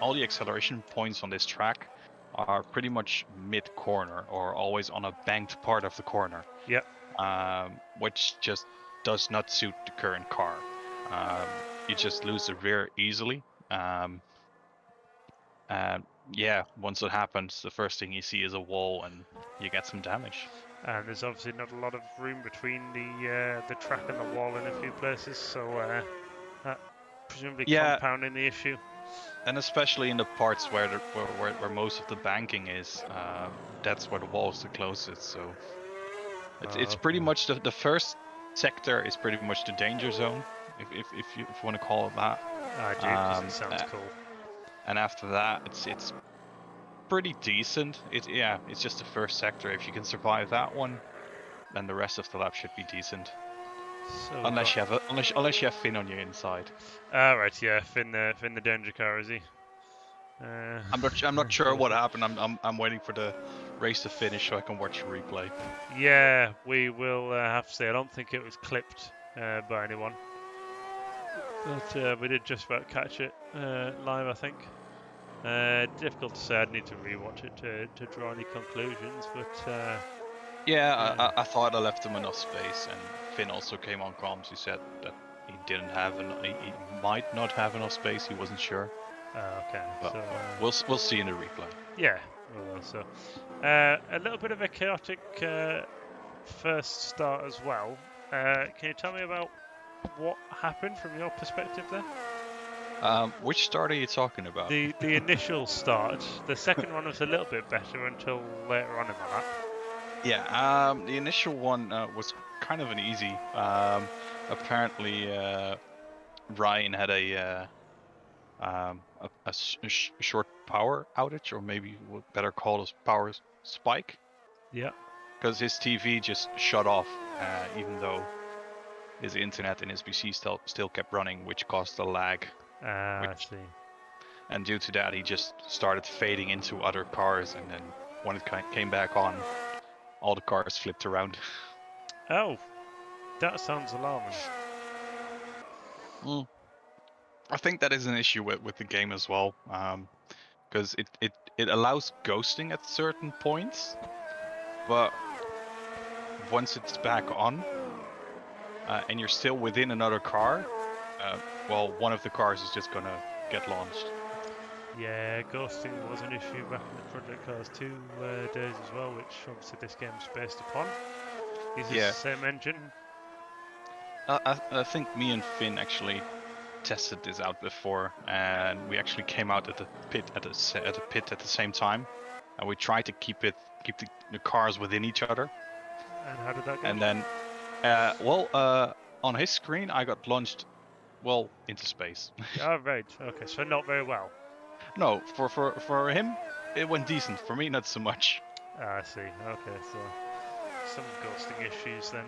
S2: all the acceleration points on this track are pretty much mid-corner or always on a banked part of the corner.
S1: Yep.
S2: Which just does not suit the current car. You just lose the rear easily. Yeah, once it happens, the first thing you see is a wall and you get some damage.
S1: And there's obviously not a lot of room between the track and the wall in a few places, so that presumably compounding the issue.
S2: And especially in the parts where most of the banking is, that's where the wall is the closest. So it's pretty much the first sector is pretty much the danger zone, if you want to call it that.
S1: I do, because it sounds cool.
S2: And after that, it's pretty decent. It's just the first sector. If you can survive that one, then the rest of the lap should be decent. So unless you have Finn on your inside.
S1: Right, yeah, Finn the danger car, is he?
S2: I'm not sure what happened. I'm waiting for the race to finish so I can watch a replay.
S1: Yeah, we will have to say I don't think it was clipped by anyone, but we did just about catch it live, I think. Difficult to say. I'd need to rewatch it to draw any conclusions, but
S2: yeah. I thought I left him enough space, and Finn also came on comms. He said that he didn't have he might not have enough space. He wasn't sure.
S1: Okay.
S2: But
S1: so
S2: we'll see in the replay.
S1: Yeah, we will. So a little bit of a chaotic first start as well. Can you tell me about what happened from your perspective there?
S2: Which start are you talking about?
S1: The initial start. The second one was a little bit better until later on in the lap.
S2: Yeah, the initial one was kind of an easy. Apparently, Ryan had a short power outage, or maybe what better call it power spike.
S1: Yeah.
S2: Because his TV just shut off, even though his internet and his PC still kept running, which caused a lag.
S1: I see.
S2: And due to that, he just started fading into other cars, and then when it came back on, all the cars flipped around.
S1: Oh, that sounds alarming.
S2: I think that is an issue with the game as well, because it allows ghosting at certain points, but once it's back on, and you're still within another car, well, one of the cars is just gonna get launched.
S1: Yeah, ghosting was an issue back in the Project Cars 2 days as well, which obviously this game's based upon. Is this
S2: Yeah,
S1: the same engine?
S2: I think me and Finn actually tested this out before, and we actually came out at the pit at the pit at the same time, and we tried to keep the cars within each other,
S1: And how did that go?
S2: and then, on his screen I got launched, well, into space.
S1: Oh, right. Okay, so not very well.
S2: No, for him it went decent. For me, not so much.
S1: Ah, I see. Okay, so some ghosting issues then.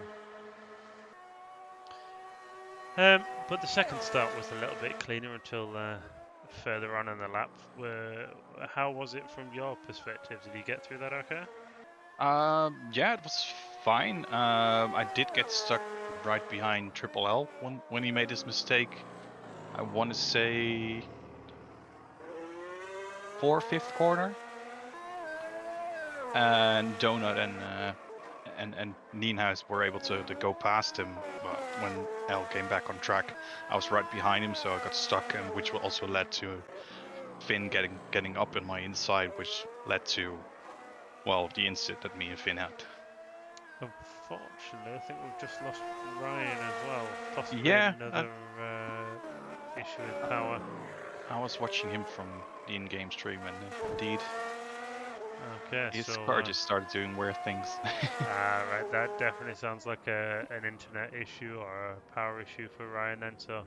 S1: But the second start was a little bit cleaner until further on in the lap. How was it from your perspective? Did you get through that okay?
S2: Yeah, it was fine. I did get stuck right behind Triple L when he made his mistake. I want to say fifth corner, and Donut and Nienhuis were able to go past him. But when L came back on track, I was right behind him, so I got stuck, and which also led to Finn getting up in my inside, which led to, well, the incident that me and Finn had.
S1: Unfortunately, I think we've just lost Ryan as well. Possibly
S2: Yeah,
S1: another issue with power.
S2: I was watching him from the in-game stream, and indeed,
S1: Okay,
S2: his
S1: so
S2: car just started doing weird things.
S1: right, that definitely sounds like an internet issue or a power issue for Ryan then. So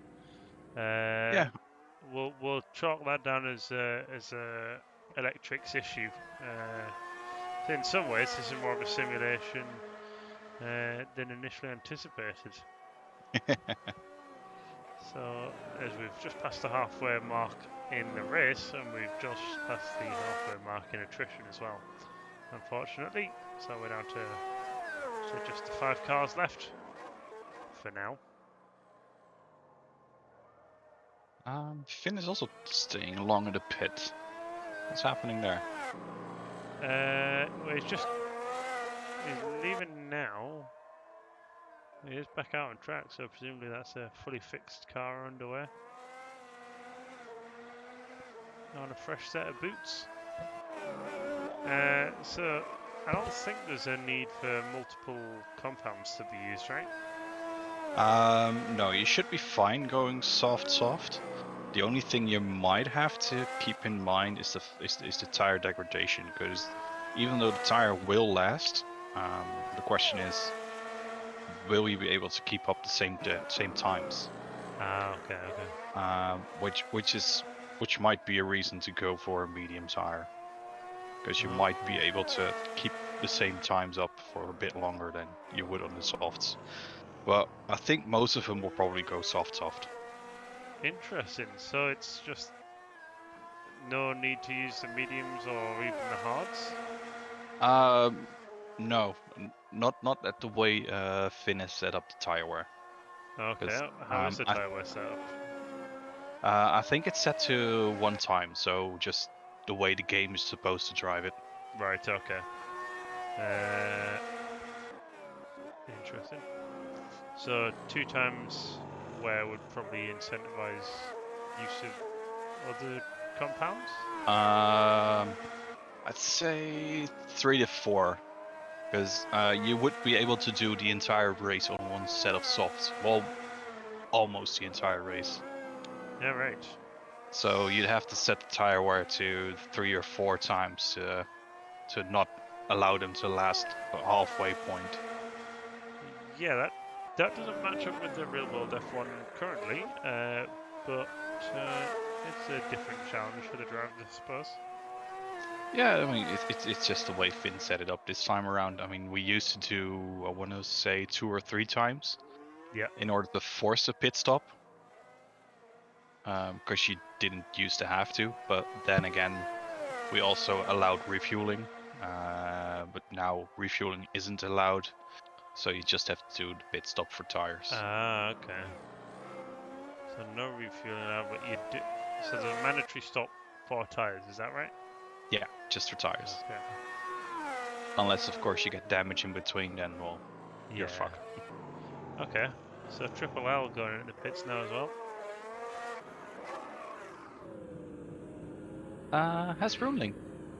S2: Yeah,
S1: we'll chalk that down as a electrics issue. So in some ways, this is more of a simulation than initially anticipated. So as we've just passed the halfway mark in the race, and we've just passed the halfway mark in attrition as well, unfortunately. So we're down to just the 5 cars left for now.
S2: Finn is also staying along in the pit. What's happening there?
S1: Well, he's leaving now. He is back out on track, so presumably that's a fully fixed car underway. On a fresh set of boots. So I don't think there's a need for multiple compounds to be used, right?
S2: No, you should be fine going soft. The only thing you might have to keep in mind is the tire degradation, because even though the tire will last, the question is, will you be able to keep up the same times?
S1: Ah, okay.
S2: Which might be a reason to go for a medium tire, because you might be able to keep the same times up for a bit longer than you would on the softs. But I think most of them will probably go soft.
S1: Interesting. So it's just no need to use the mediums or even the hards?
S2: Um, no, not at the way Finn has set up the tire wear. Because
S1: Okay. How is the tire wear set up?
S2: I think it's set to one time, so just the way the game is supposed to drive it.
S1: Right. Okay. Uh, Interesting. So 2 times wear would probably incentivize use of other compounds?
S2: I'd say 3 to 4, because you would be able to do the entire race on one set of softs. Well, almost the entire race.
S1: Yeah, right.
S2: So you'd have to set the tire wear to 3 or 4 times to not allow them to last a halfway point.
S1: Yeah, that doesn't match up with the real world F1 currently, but it's a different challenge for the drivers, I suppose.
S2: Yeah, I mean, it's just the way Finn set it up this time around. I mean, we used to do, I want to say, 2 or 3 times
S1: Yeah.
S2: in order to force a pit stop, because you didn't used to have to. But then again, we also allowed refueling, but now refueling isn't allowed, so you just have to do the pit stop for tires.
S1: Ah, okay. So So no refueling now, but you do. So there's a mandatory stop for tyres. Is that right?
S2: Yeah, just for tires.
S1: Okay.
S2: Unless, of course, you get damage in between, then, well, you're
S1: Yeah.
S2: fucked.
S1: Okay. So Triple L going into the pits now as well.
S2: Has Roonling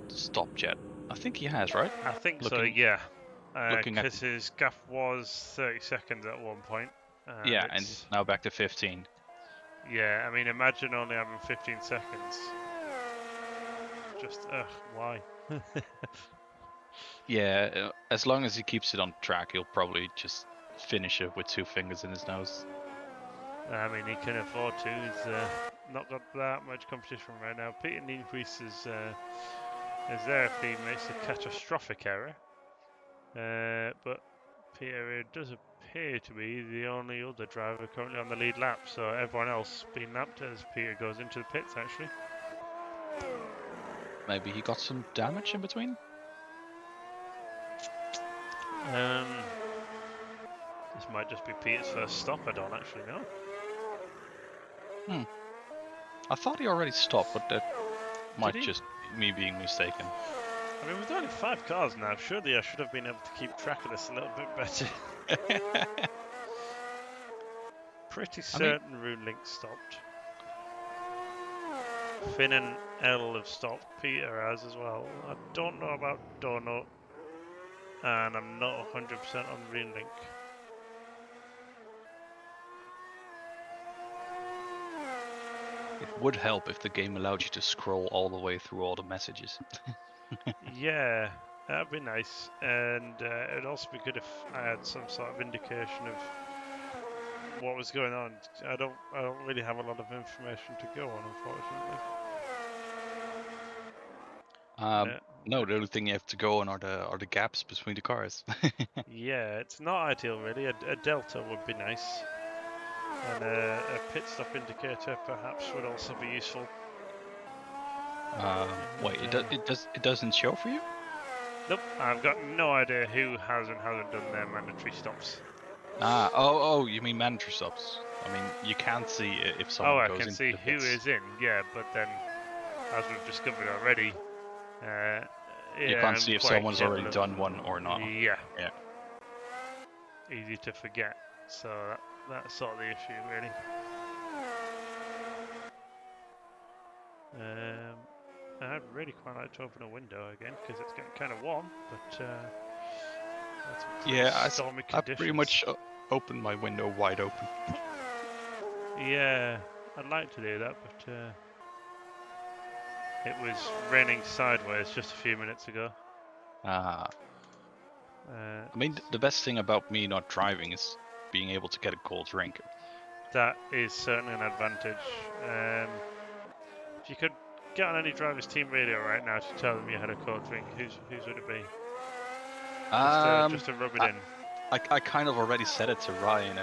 S2: stopped yet? I think he has, right?
S1: I think so,
S2: Looking,
S1: yeah.
S2: looking at
S1: Because his gap was 30 seconds at one point, and
S2: yeah, and
S1: it's
S2: now back to 15.
S1: yeah. I mean, imagine only having 15 seconds. Just why?
S2: Yeah, as long as he keeps it on track, he'll probably just finish it with 2 fingers in his nose.
S1: I mean, he can afford to. He's not got that much competition right now. Peter Nienhuis is there if he makes a catastrophic error. But Peter does appear to be the only other driver currently on the lead lap, so everyone else being lapped as Peter goes into the pits actually.
S2: Maybe he got some damage in between?
S1: This might just be Peter's first stop, I don't actually know.
S2: I thought he already stopped, but that might
S1: he?
S2: just me being mistaken.
S1: I mean, with only 5 cars now, surely I should have been able to keep track of this a little bit better. Pretty certain Roonlink stopped. Finn and L have stopped. Peter has as well. I don't know about Donut, and I'm not 100% on Roonlink.
S2: It would help if the game allowed you to scroll all the way through all the messages.
S1: Yeah, that'd be nice, and it'd also be good if I had some sort of indication of what was going on. I don't really have a lot of information to go on, unfortunately.
S2: No, the only thing you have to go on are the gaps between the cars.
S1: Yeah, it's not ideal really. A delta would be nice, and a pit stop indicator perhaps would also be useful.
S2: Wait, it doesn't show for you?
S1: Nope, I've got no idea who has and hasn't done their mandatory stops.
S2: Oh, you mean manager stops? I mean, you can't see if
S1: Oh,
S2: someone
S1: I
S2: goes
S1: can
S2: into
S1: see
S2: the
S1: who
S2: pits.
S1: is in, yeah, but then, as we've discovered already,
S2: You
S1: yeah,
S2: can't
S1: I'm
S2: see if
S1: quite
S2: someone's already
S1: capable of,
S2: done one or not.
S1: yeah,
S2: Yeah.
S1: easy to forget. So that's sort of the issue, really. I'd really quite like to open a window again because it's getting kind of warm, but that's some pretty stormy
S2: I
S1: conditions.
S2: pretty much opened my window wide open.
S1: Yeah, I'd like to do that, but it was raining sideways just a few minutes ago.
S2: I mean, the best thing about me not driving is being able to get a cold drink.
S1: That is certainly an advantage. If you could get on any driver's team radio right now to tell them you had a cold drink, whose would it be? Just to rub it in.
S2: I kind of already said it to Ryan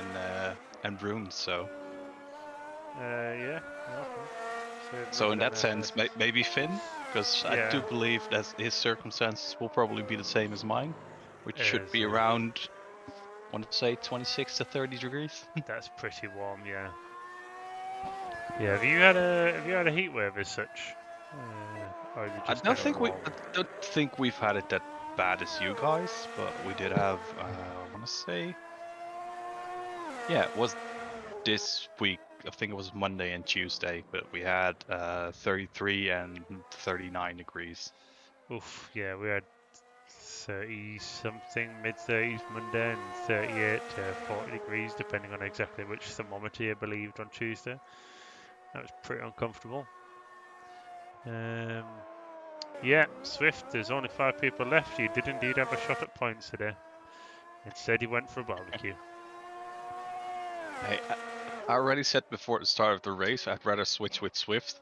S2: and Rune, so.
S1: Yeah. Okay.
S2: So in that sense, maybe Finn, because I do
S1: Yeah.
S2: believe that his circumstances will probably be the same as mine, which should be around, I want to say 26 to 30 degrees.
S1: That's pretty warm, yeah. Yeah. Have you had a heat wave as such? Or is it
S2: I
S1: just
S2: don't
S1: kind of
S2: think
S1: warm?
S2: I don't think we've had it that bad as you guys, but we did have. I want to say, yeah, it was this week. I think it was Monday and Tuesday, but we had 33 and 39 degrees.
S1: Oof. Yeah, we had 30 something, mid 30s Monday, and 38 to 40 degrees, depending on exactly which thermometer you believed on Tuesday. That was pretty uncomfortable. Yeah, Swift, there's only 5 people left. You did indeed have a shot at points today. Instead, he went for a barbecue.
S2: Hey, I already said before the start of the race, I'd rather switch with Swift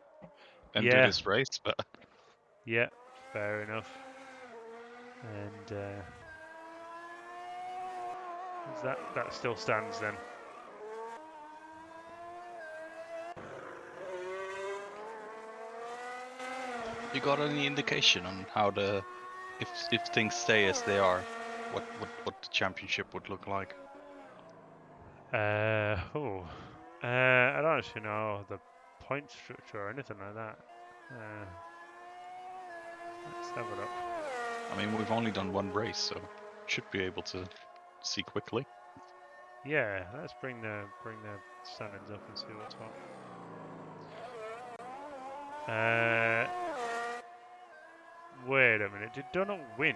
S2: and do
S1: Yeah,
S2: this race, but
S1: yeah, fair enough. And that still stands then.
S2: you got any indication on how if things stay as they are, what the championship would look like?
S1: I don't actually know the point structure or anything like that. Let's have a look.
S2: I mean, we've only done one race, so should be able to see quickly.
S1: Yeah, let's bring the standings up and see what's what. Wait a minute. Did Donut win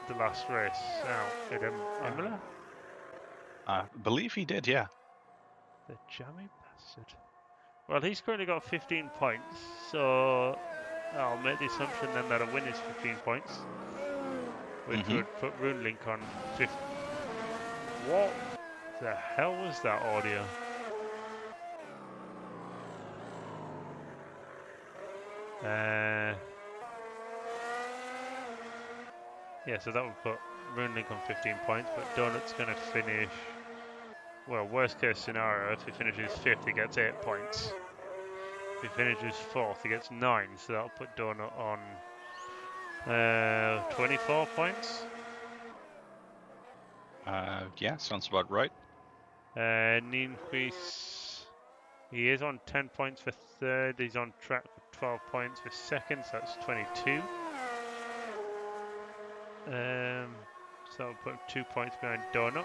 S1: the last race out at Imola?
S2: I believe he did, yeah.
S1: The jammy bastard. Well, he's currently got 15 points, so I'll make the assumption then that a win is 15 points, which would put Runelink on 50. What the hell was that audio? Yeah, so that would put Runelink on 15 points, but Donut's going to finish. Well, worst case scenario, if he finishes 5th, he gets 8 points. If he finishes 4th, he gets 9, so that'll put Donut on 24 points.
S2: Yeah, sounds about right.
S1: Nienhuis, he is on 10 points for 3rd. He's on track for 12 points for 2nd, so that's 22. So that'll put him 2 points behind Donut.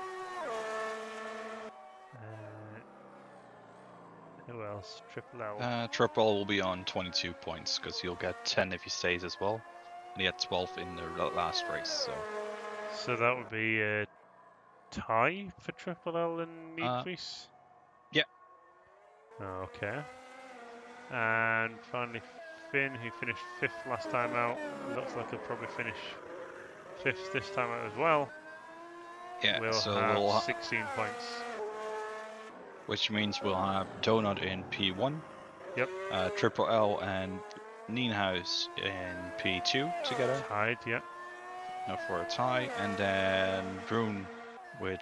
S1: Who else? Triple L.
S2: Triple will be on 22 points because he'll get 10 if he stays as well. And he had 12 in the last race,
S1: So that would be a tie for Triple L and Nienhuis?
S2: Yeah.
S1: Okay. And finally Finn, who finished 5th last time out. Looks like he'll probably finish 5th this time out as well.
S2: Yeah,
S1: We'll
S2: so
S1: have 16 points.
S2: Which means we'll have Donut in P1.
S1: Yep.
S2: Triple L and Nienhuis in P2 together.
S1: Tied, yeah.
S2: For a tie. And then Brune with,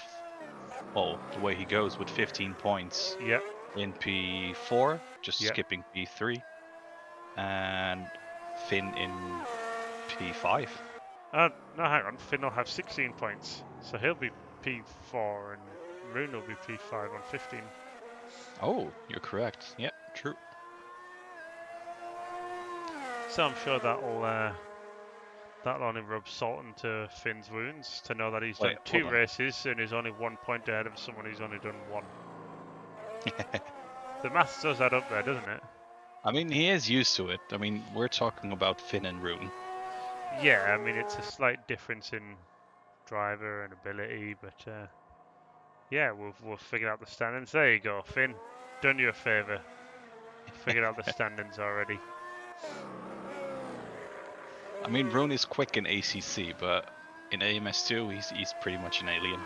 S2: well, the way he goes with 15 points.
S1: Yep.
S2: In P4, just skipping P3. And Finn in P5.
S1: No, hang on. Finn will have 16 points. So he'll be P4 and Rune will be P5 on 15.
S2: Oh, you're correct. Yeah, true.
S1: So I'm sure that'll only rub salt into Finn's wounds to know that he's done 2 races and is only 1 point ahead of someone who's only done 1. The maths does add up there, doesn't it?
S2: I mean, he is used to it. I mean, we're talking about Finn and Rune.
S1: Yeah, I mean, it's a slight difference in driver and ability, but yeah, we'll figure out the standings. There you go, Finn. Done you a favour. Figured out the standings already.
S2: I mean, Rune is quick in ACC, but in AMS2, he's pretty much an alien.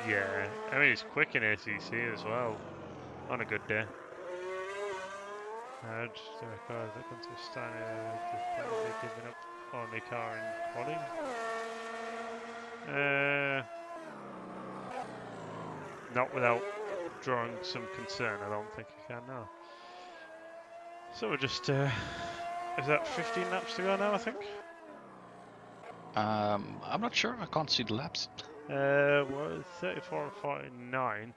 S1: Yeah, I mean, he's quick in ACC as well, on a good day. Just the record that comes to Steiner, probably giving up only car in quality. Not without drawing some concern, I don't think I can now. So we're just, is that 15 laps to go now, I think?
S2: I'm not sure, I can't see the laps.
S1: Well, 34 and 49.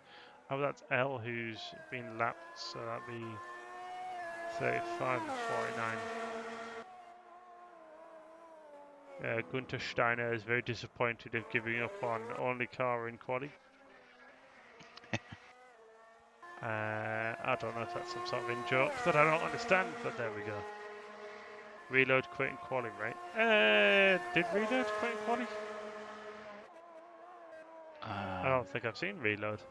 S1: Oh, that's L who's been lapped, so that'd be 35 and 49. Gunter Steiner is very disappointed of giving up on only car in quali. I don't know if that's some sort of in-joke that I don't understand, but there we go. Reload quit in quali, right? Did Reload quit in quali? I don't think I've seen Reload.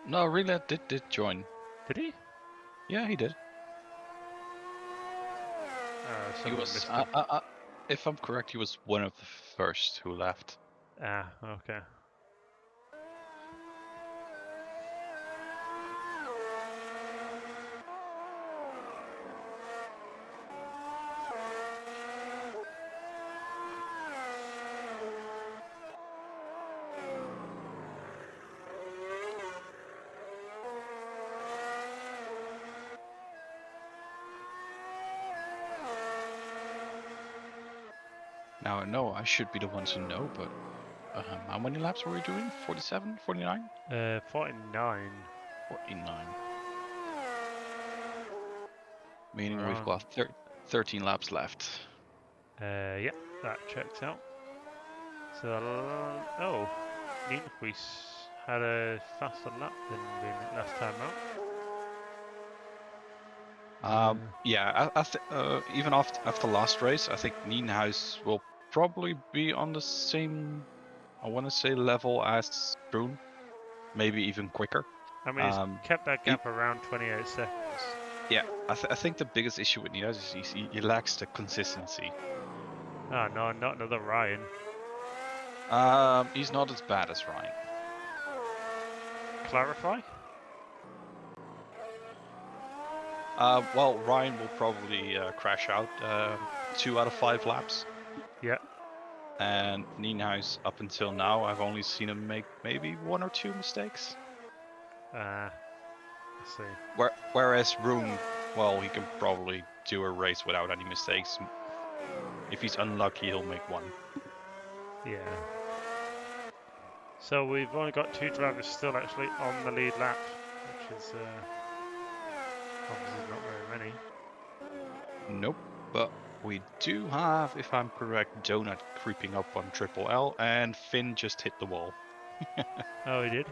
S2: No, Reload did join.
S1: Did he?
S2: Yeah, he did. He was, if I'm correct, he was one of the first who left.
S1: Ah, okay.
S2: Now I know I should be the one to know, but how many laps were we doing? 47, 49?
S1: 49.
S2: 49. Meaning
S1: We're
S2: we've
S1: on.
S2: got 13 laps left.
S1: Yeah, that checks out. So, oh, Nienhuis had a faster lap than the last time out.
S2: Yeah, even after last race, I think Nienhuis will probably be on the same, I want to say, level as Kroon, maybe even quicker.
S1: I mean, he's kept that
S2: he-
S1: gap around 28 seconds.
S2: Yeah, I think the biggest issue with Nienhuis is he lacks the consistency.
S1: Oh no, not another Ryan.
S2: He's not as bad as Ryan.
S1: Clarify?
S2: Well, Ryan will probably crash out 2 out of 5 laps.
S1: Yeah.
S2: And Nienhuis, up until now, I've only seen him make maybe 1 or 2 mistakes.
S1: I see.
S2: Whereas Roon, well, he can probably do a race without any mistakes. If he's unlucky, he'll make 1.
S1: Yeah. So we've only got 2 drivers still actually on the lead lap, which is obviously not very many.
S2: Nope. But we do have, if I'm correct, Donut creeping up on Triple L, and Finn just hit the wall.
S1: Oh, he did?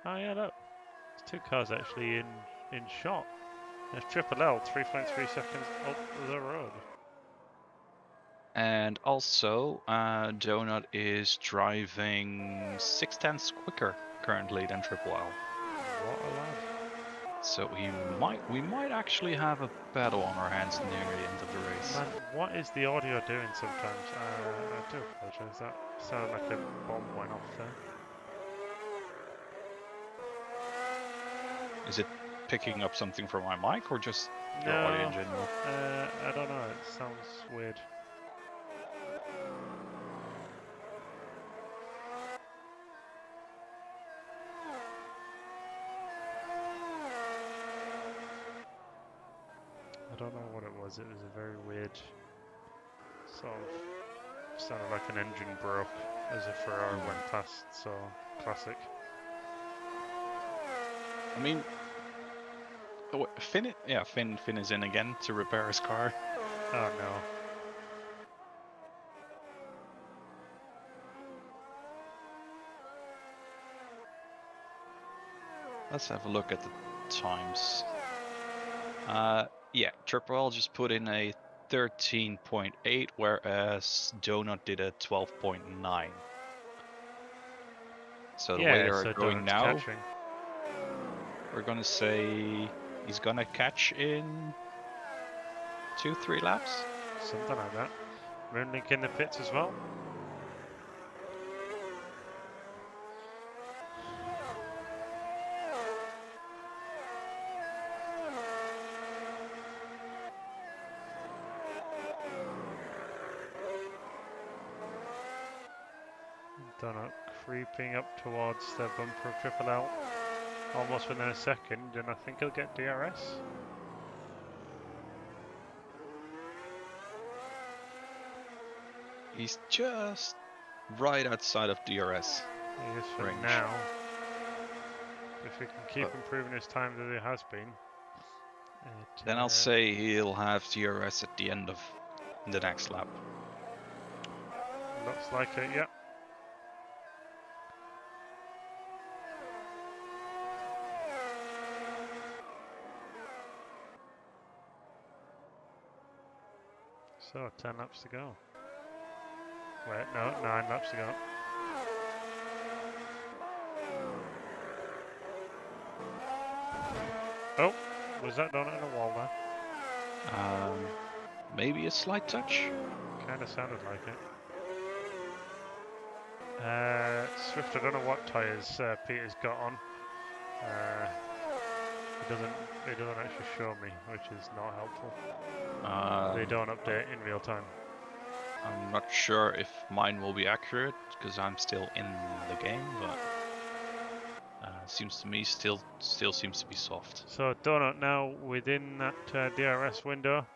S1: Oh yeah, look. There's 2 cars actually in shot. There's Triple L, 3.3 seconds up the road.
S2: And also, Donut is driving 6/10 quicker currently than Triple L.
S1: What a lad.
S2: So we might actually have a battle on our hands near the end of the race.
S1: Man, what is the audio doing sometimes? I do apologise. That sounded like a bomb went off there.
S2: Is it picking up something from my mic or just your
S1: No,
S2: audio in general?
S1: I don't know. It sounds weird. I don't know what it was. It was a very weird sort of sounded like an engine broke as a Ferrari went past. So classic.
S2: I mean, Finn is in again to repair his car.
S1: Oh no.
S2: Let's have a look at the times. Yeah, Triple L just put in a 13.8, whereas Donut did a 12.9. So the way they're
S1: so
S2: going
S1: Donut's
S2: now,
S1: catching.
S2: we're gonna say he's gonna catch in 2-3 laps.
S1: Something like that. Moonlink in the pits as well. Donut creeping up towards the bumper of Triple L. Almost within a second, and I think he'll get DRS.
S2: He's just right outside of DRS.
S1: He is for
S2: range.
S1: now. If he can keep improving his time that he has been.
S2: Then I'll say he'll have DRS at the end of the next lap.
S1: Looks like it, yeah. So, 10 laps to go. Wait, no, 9 laps to go. Oh, was that done in a wall there?
S2: Maybe a slight touch.
S1: Kind of sounded like it. Swift, I don't know what tyres Peter's got on. It doesn't actually show me, which is not helpful. They don't update in real time.
S2: I'm not sure if mine will be accurate because I'm still in the game, but seems to me still seems to be soft.
S1: So Donut now within that DRS window.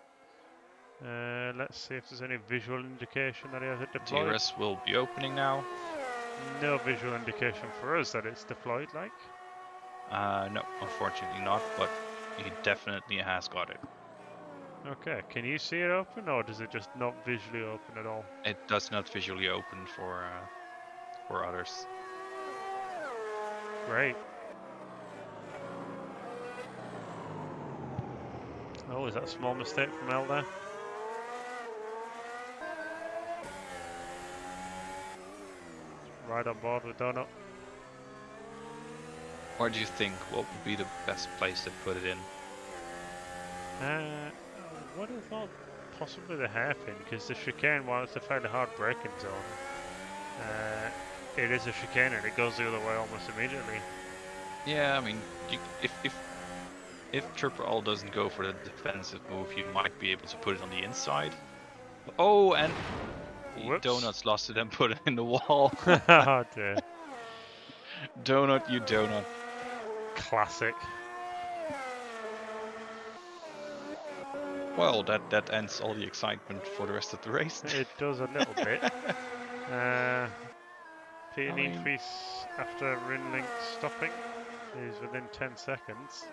S1: Let's see if there's any visual indication that he has it deployed.
S2: DRS will be opening now.
S1: no visual indication for us that it's deployed, like.
S2: No, unfortunately not, but he definitely has got it.
S1: Okay, can you see it open, or does it just not visually open at all?
S2: It does not visually open for others.
S1: Great. Oh, is that a small mistake from L there? Right on board with Donut.
S2: Where do you think what would be the best place to put it in?
S1: What I thought possibly the hairpin, because the chicane, while it's a fairly hard braking zone, it is a chicane and it goes the other way almost immediately.
S2: Yeah, I mean, if Triple L doesn't go for the defensive move, you might be able to put it on the inside. Oh, and
S1: Whoops.
S2: Donuts lost it and put it in the wall.
S1: Oh dear.
S2: Donut, you donut.
S1: Classic.
S2: Well, that ends all the excitement for the rest of the race.
S1: It does a little bit. Peter Needfeast, after Rinlink stopping, is within 10 seconds.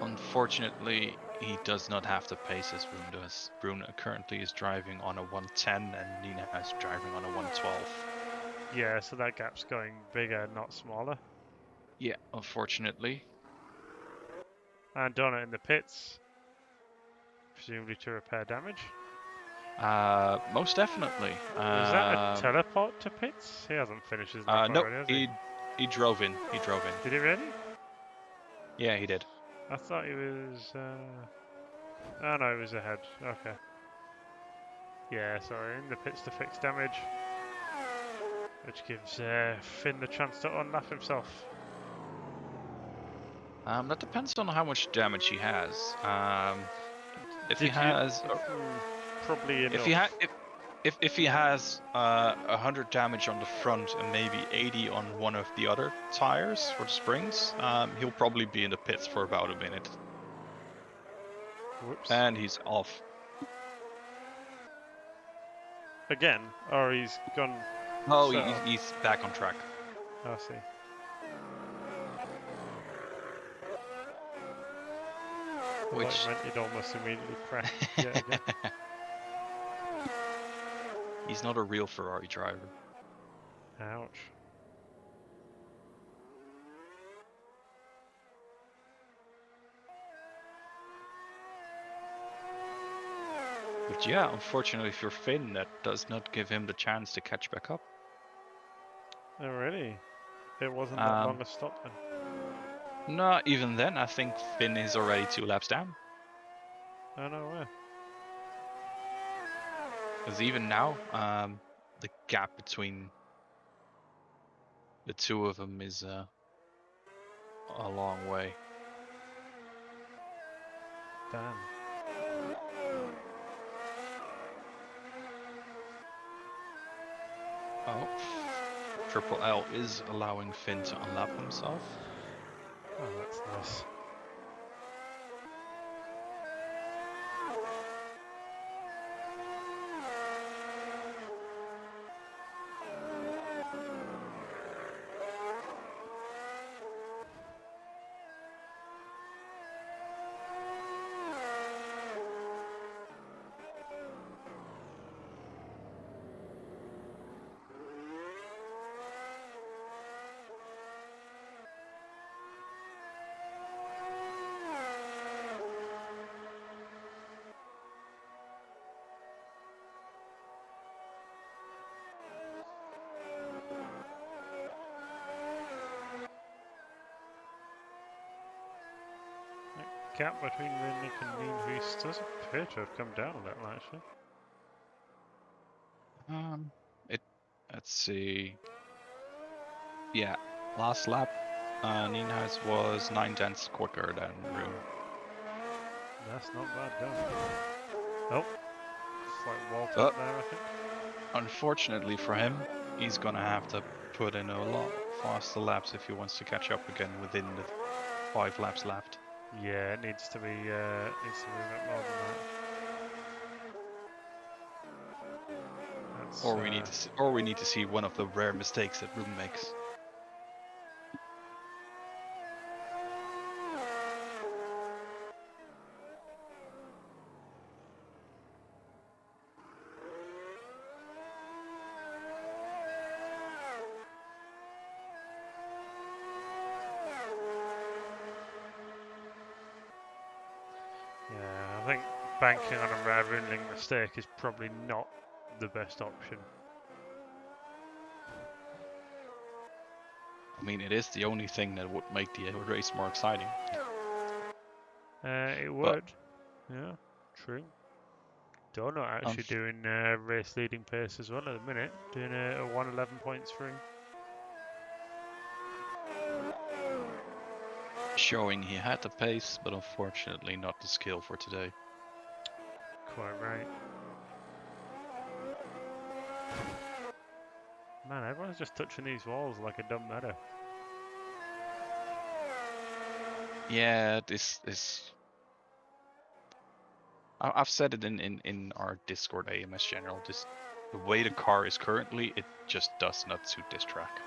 S2: Unfortunately, he does not have the pace as Brune does. Brune currently is driving on a 110 and Nina is driving on a 112.
S1: Yeah, so that gap's going bigger, not smaller.
S2: Yeah, unfortunately.
S1: And Donut in the pits, presumably to repair damage.
S2: Most definitely.
S1: Was that a teleport to pits? He hasn't finished his lap
S2: No,
S1: already, has he?
S2: he drove in. He drove in.
S1: Did he really?
S2: Yeah, he did.
S1: I thought he was. Oh no, he was ahead. Okay. Yeah, sorry, in the pits to fix damage, which gives Finn the chance to unlap himself.
S2: That depends on how much damage he has. If he
S1: Did you?
S2: has,
S1: Probably enough.
S2: if he has 100 damage on the front and maybe 80 on one of the other tires for the springs, he'll probably be in the pits for about a minute.
S1: Whoops.
S2: And he's off.
S1: Again, or he's gone.
S2: Oh,
S1: set off?
S2: he's back on track.
S1: I see.
S2: Which
S1: Like meant he'd almost immediately crash yet again.
S2: he's not a real Ferrari driver.
S1: Ouch.
S2: But yeah, unfortunately for Finn, that does not give him the chance to catch back up.
S1: Oh really? It wasn't that long a stop then.
S2: No, even then, I think Finn is already 2 laps down.
S1: Oh no way.
S2: Because even now, the gap between the two of them is a long way.
S1: Damn.
S2: Oh, Triple L is allowing Finn to unlap himself.
S1: Oh, that's nice. Gap between Rinnick and Neenhuis does appear to have come down a little, actually.
S2: Let's see. Yeah, last lap, Nienhuis was 9 tenths quicker than Rune.
S1: That's not bad done. Oh, slight wall tap there, I think.
S2: Unfortunately for him, he's gonna have to put in a lot faster laps if he wants to catch up again within the 5 laps left.
S1: Yeah, it needs to be a bit more than that.
S2: Or we need to see one of the rare mistakes that Room makes.
S1: Yeah, I think banking on a rare ruling mistake is probably not the best option.
S2: I mean, it is the only thing that would make the race more exciting.
S1: It would. Yeah, true. Donut actually doing race leading pace as well at the minute, doing a 1:11.3.
S2: Showing he had the pace, but unfortunately not the skill for today.
S1: Quite right. Man, everyone's just touching these walls like it doesn't matter.
S2: Yeah, this is. I've said it in our Discord AMS general. The way the car is currently, it just does not suit this track.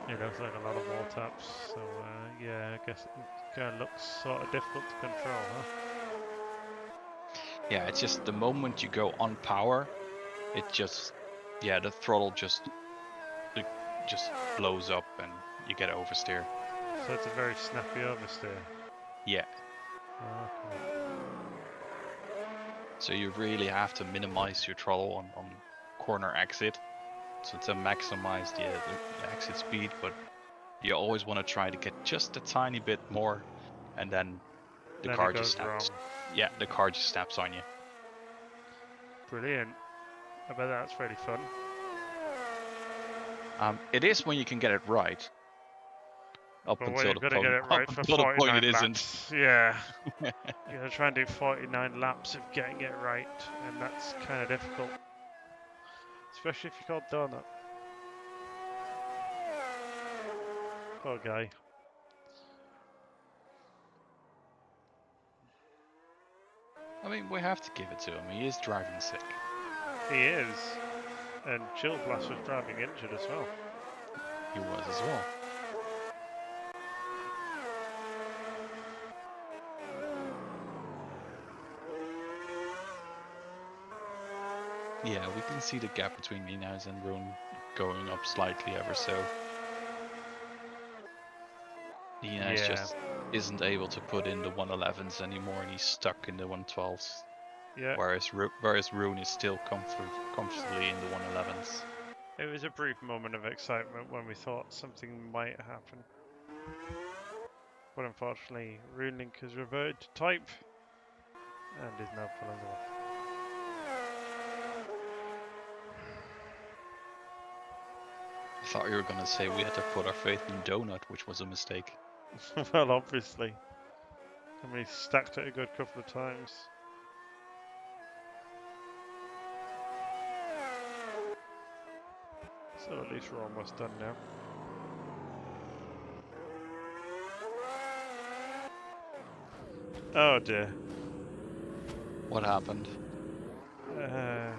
S1: It looks like a lot of wall taps, so yeah, I guess it kind of looks sort of difficult to control, huh?
S2: Yeah, it's just the moment you go on power, it just, yeah, the throttle just blows up and you get oversteer.
S1: So it's a very snappy oversteer.
S2: Yeah.
S1: Okay.
S2: So you really have to minimize your throttle on corner exit, so to maximize the exit speed, but you always want to try to get just a tiny bit more, and then the car just snaps.
S1: Wrong.
S2: Yeah, the car just snaps on you.
S1: Brilliant. I bet that's really fun.
S2: It is when you can get it right. Up
S1: But
S2: until
S1: you've got to get it right for
S2: the point
S1: 49
S2: it
S1: laps. Yeah. You got to try and do 49 laps of getting it right, and that's kind of difficult. Especially if you're called Donut. Poor guy.
S2: I mean, we have to give it to him. He is driving sick.
S1: He is. And Chill Blast was driving injured as well.
S2: He was as well. Yeah, we can see the gap between Ninas and Rune going up slightly ever so. Ninas just isn't able to put in the 111s anymore, and he's stuck in the 112s.
S1: Yeah.
S2: Whereas Rune is still comfortably in the 111s.
S1: It was a brief moment of excitement when we thought something might happen. But unfortunately, Runelink has reverted to type and is now pulling off.
S2: I thought you were going to say we had to put our faith in Donut, which was a mistake.
S1: Well, obviously. I mean, he stacked it a good couple of times. So at least we're almost done now. Oh dear.
S2: What happened?
S1: A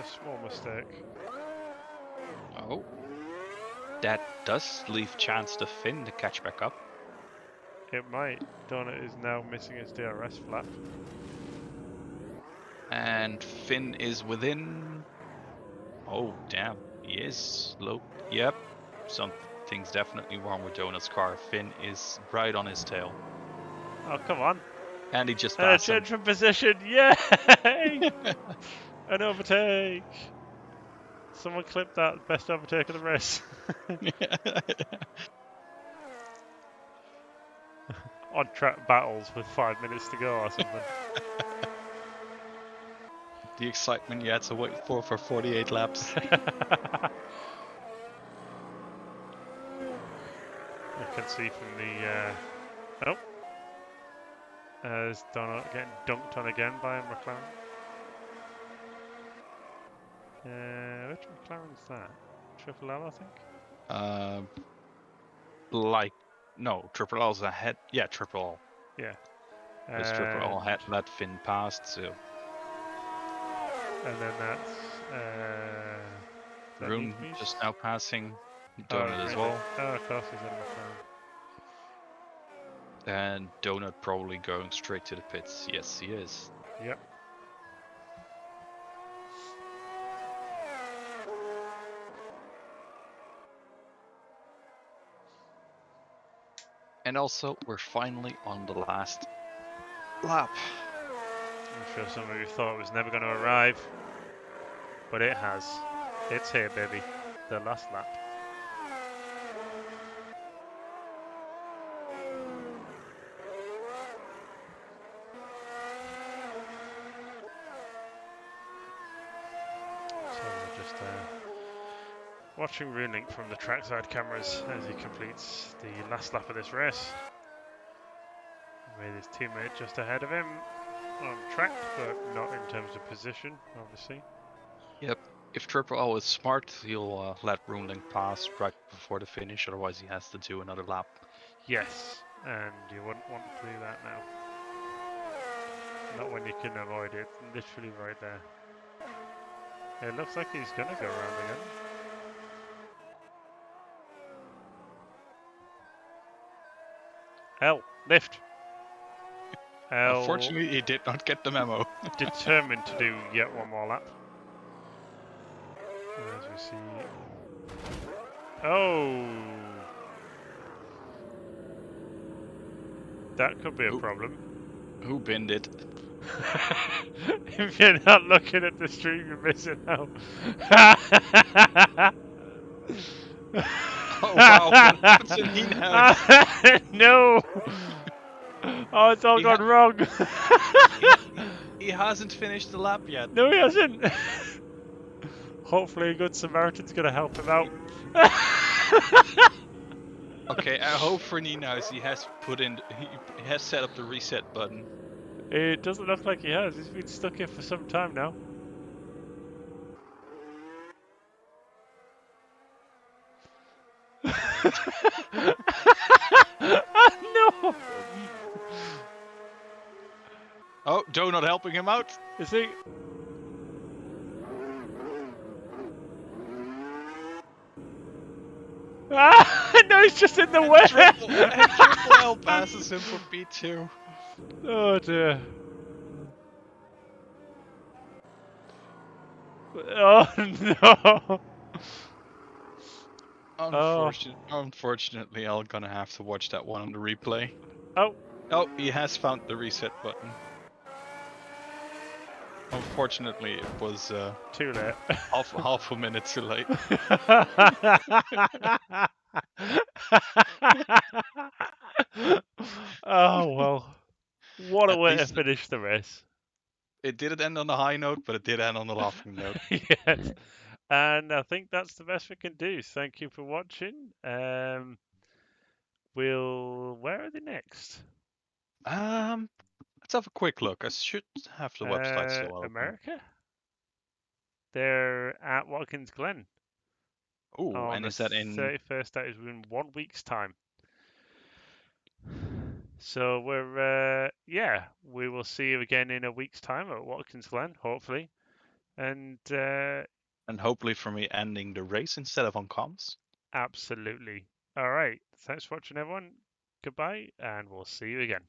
S1: small mistake.
S2: Oh. That does leave chance to Finn to catch back up.
S1: It might. Donut is now missing his DRS flap.
S2: And Finn is within... Oh, damn. He is slow. Yep. Something's definitely wrong with Donut's car. Finn is right on his tail.
S1: Oh, come on.
S2: And he just
S1: And a
S2: passed him.
S1: change from position. Yay! An overtake. Someone clip that. Best overtake of the race. On track battles with 5 minutes to go or something.
S2: The excitement you had to wait for 48 laps.
S1: I can see from the... There's Donut getting dunked on again by a McLaren. Which McLaren's that? Triple L, I think?
S2: No, Triple L's ahead. Yeah, Triple L.
S1: Yeah.
S2: Because Triple L had let Finn past, so...
S1: And then that's that
S2: Rune
S1: needs me?
S2: just now passing.
S1: Oh,
S2: Donut as
S1: really?
S2: well.
S1: Oh, of course, he's in the phone.
S2: And Donut probably going straight to the pits. Yes, he is.
S1: Yep.
S2: And also, we're finally on the last lap.
S1: I'm sure some of you thought it was never going to arrive, but it has. It's here, baby. The last lap. So we're just watching Runelink from the trackside cameras as he completes the last lap of this race. With his teammate just ahead of him on track, but not in terms of position, obviously.
S2: Yep. If Triple O is smart, he'll let Runelink pass right before the finish. Otherwise, he has to do another lap.
S1: Yes, and you wouldn't want to do that now. Not when you can avoid it. Literally right there. It looks like he's going to go around again. L, lift. L,
S2: Unfortunately, he did not get the memo.
S1: determined to do yet one more lap. As we see. Oh! That could be a problem.
S2: Who binned it?
S1: If you're not looking at the stream, you're missing out.
S2: Oh wow, what happens in he now?
S1: No! Oh, it's all gone wrong.
S2: He hasn't finished the lap yet.
S1: No, he hasn't. Hopefully, a good Samaritan's going to help him out.
S2: Okay, I hope for Ninaus he has he has set up the reset button.
S1: It doesn't look like he has. He's been stuck here for some time now. No!
S2: Oh, Donut helping him out.
S1: Is he? Ah! No, he's just in the way!
S2: Triple L passes him for P2.
S1: Oh dear. Oh no!
S2: Unfortunately, I'm gonna have to watch that one on the replay.
S1: Oh.
S2: Oh, he has found the reset button. Unfortunately, it was
S1: Too late.
S2: half a minute too late.
S1: Oh well. What a
S2: At
S1: way to
S2: least
S1: finish the race.
S2: it didn't end on a high note, but it did end on a laughing note.
S1: Yes. And I think that's the best we can do. Thank you for watching. Where are they next?
S2: Let's have a quick look. I should have the website still open.
S1: America? They're at Watkins Glen.
S2: Oh, and is that in
S1: 31st? That is in 1 week's time. So we will see you again in a week's time at Watkins Glen, hopefully. And
S2: hopefully for me ending the race instead of on comms.
S1: Absolutely. All right. Thanks for watching, everyone. Goodbye, and we'll see you again.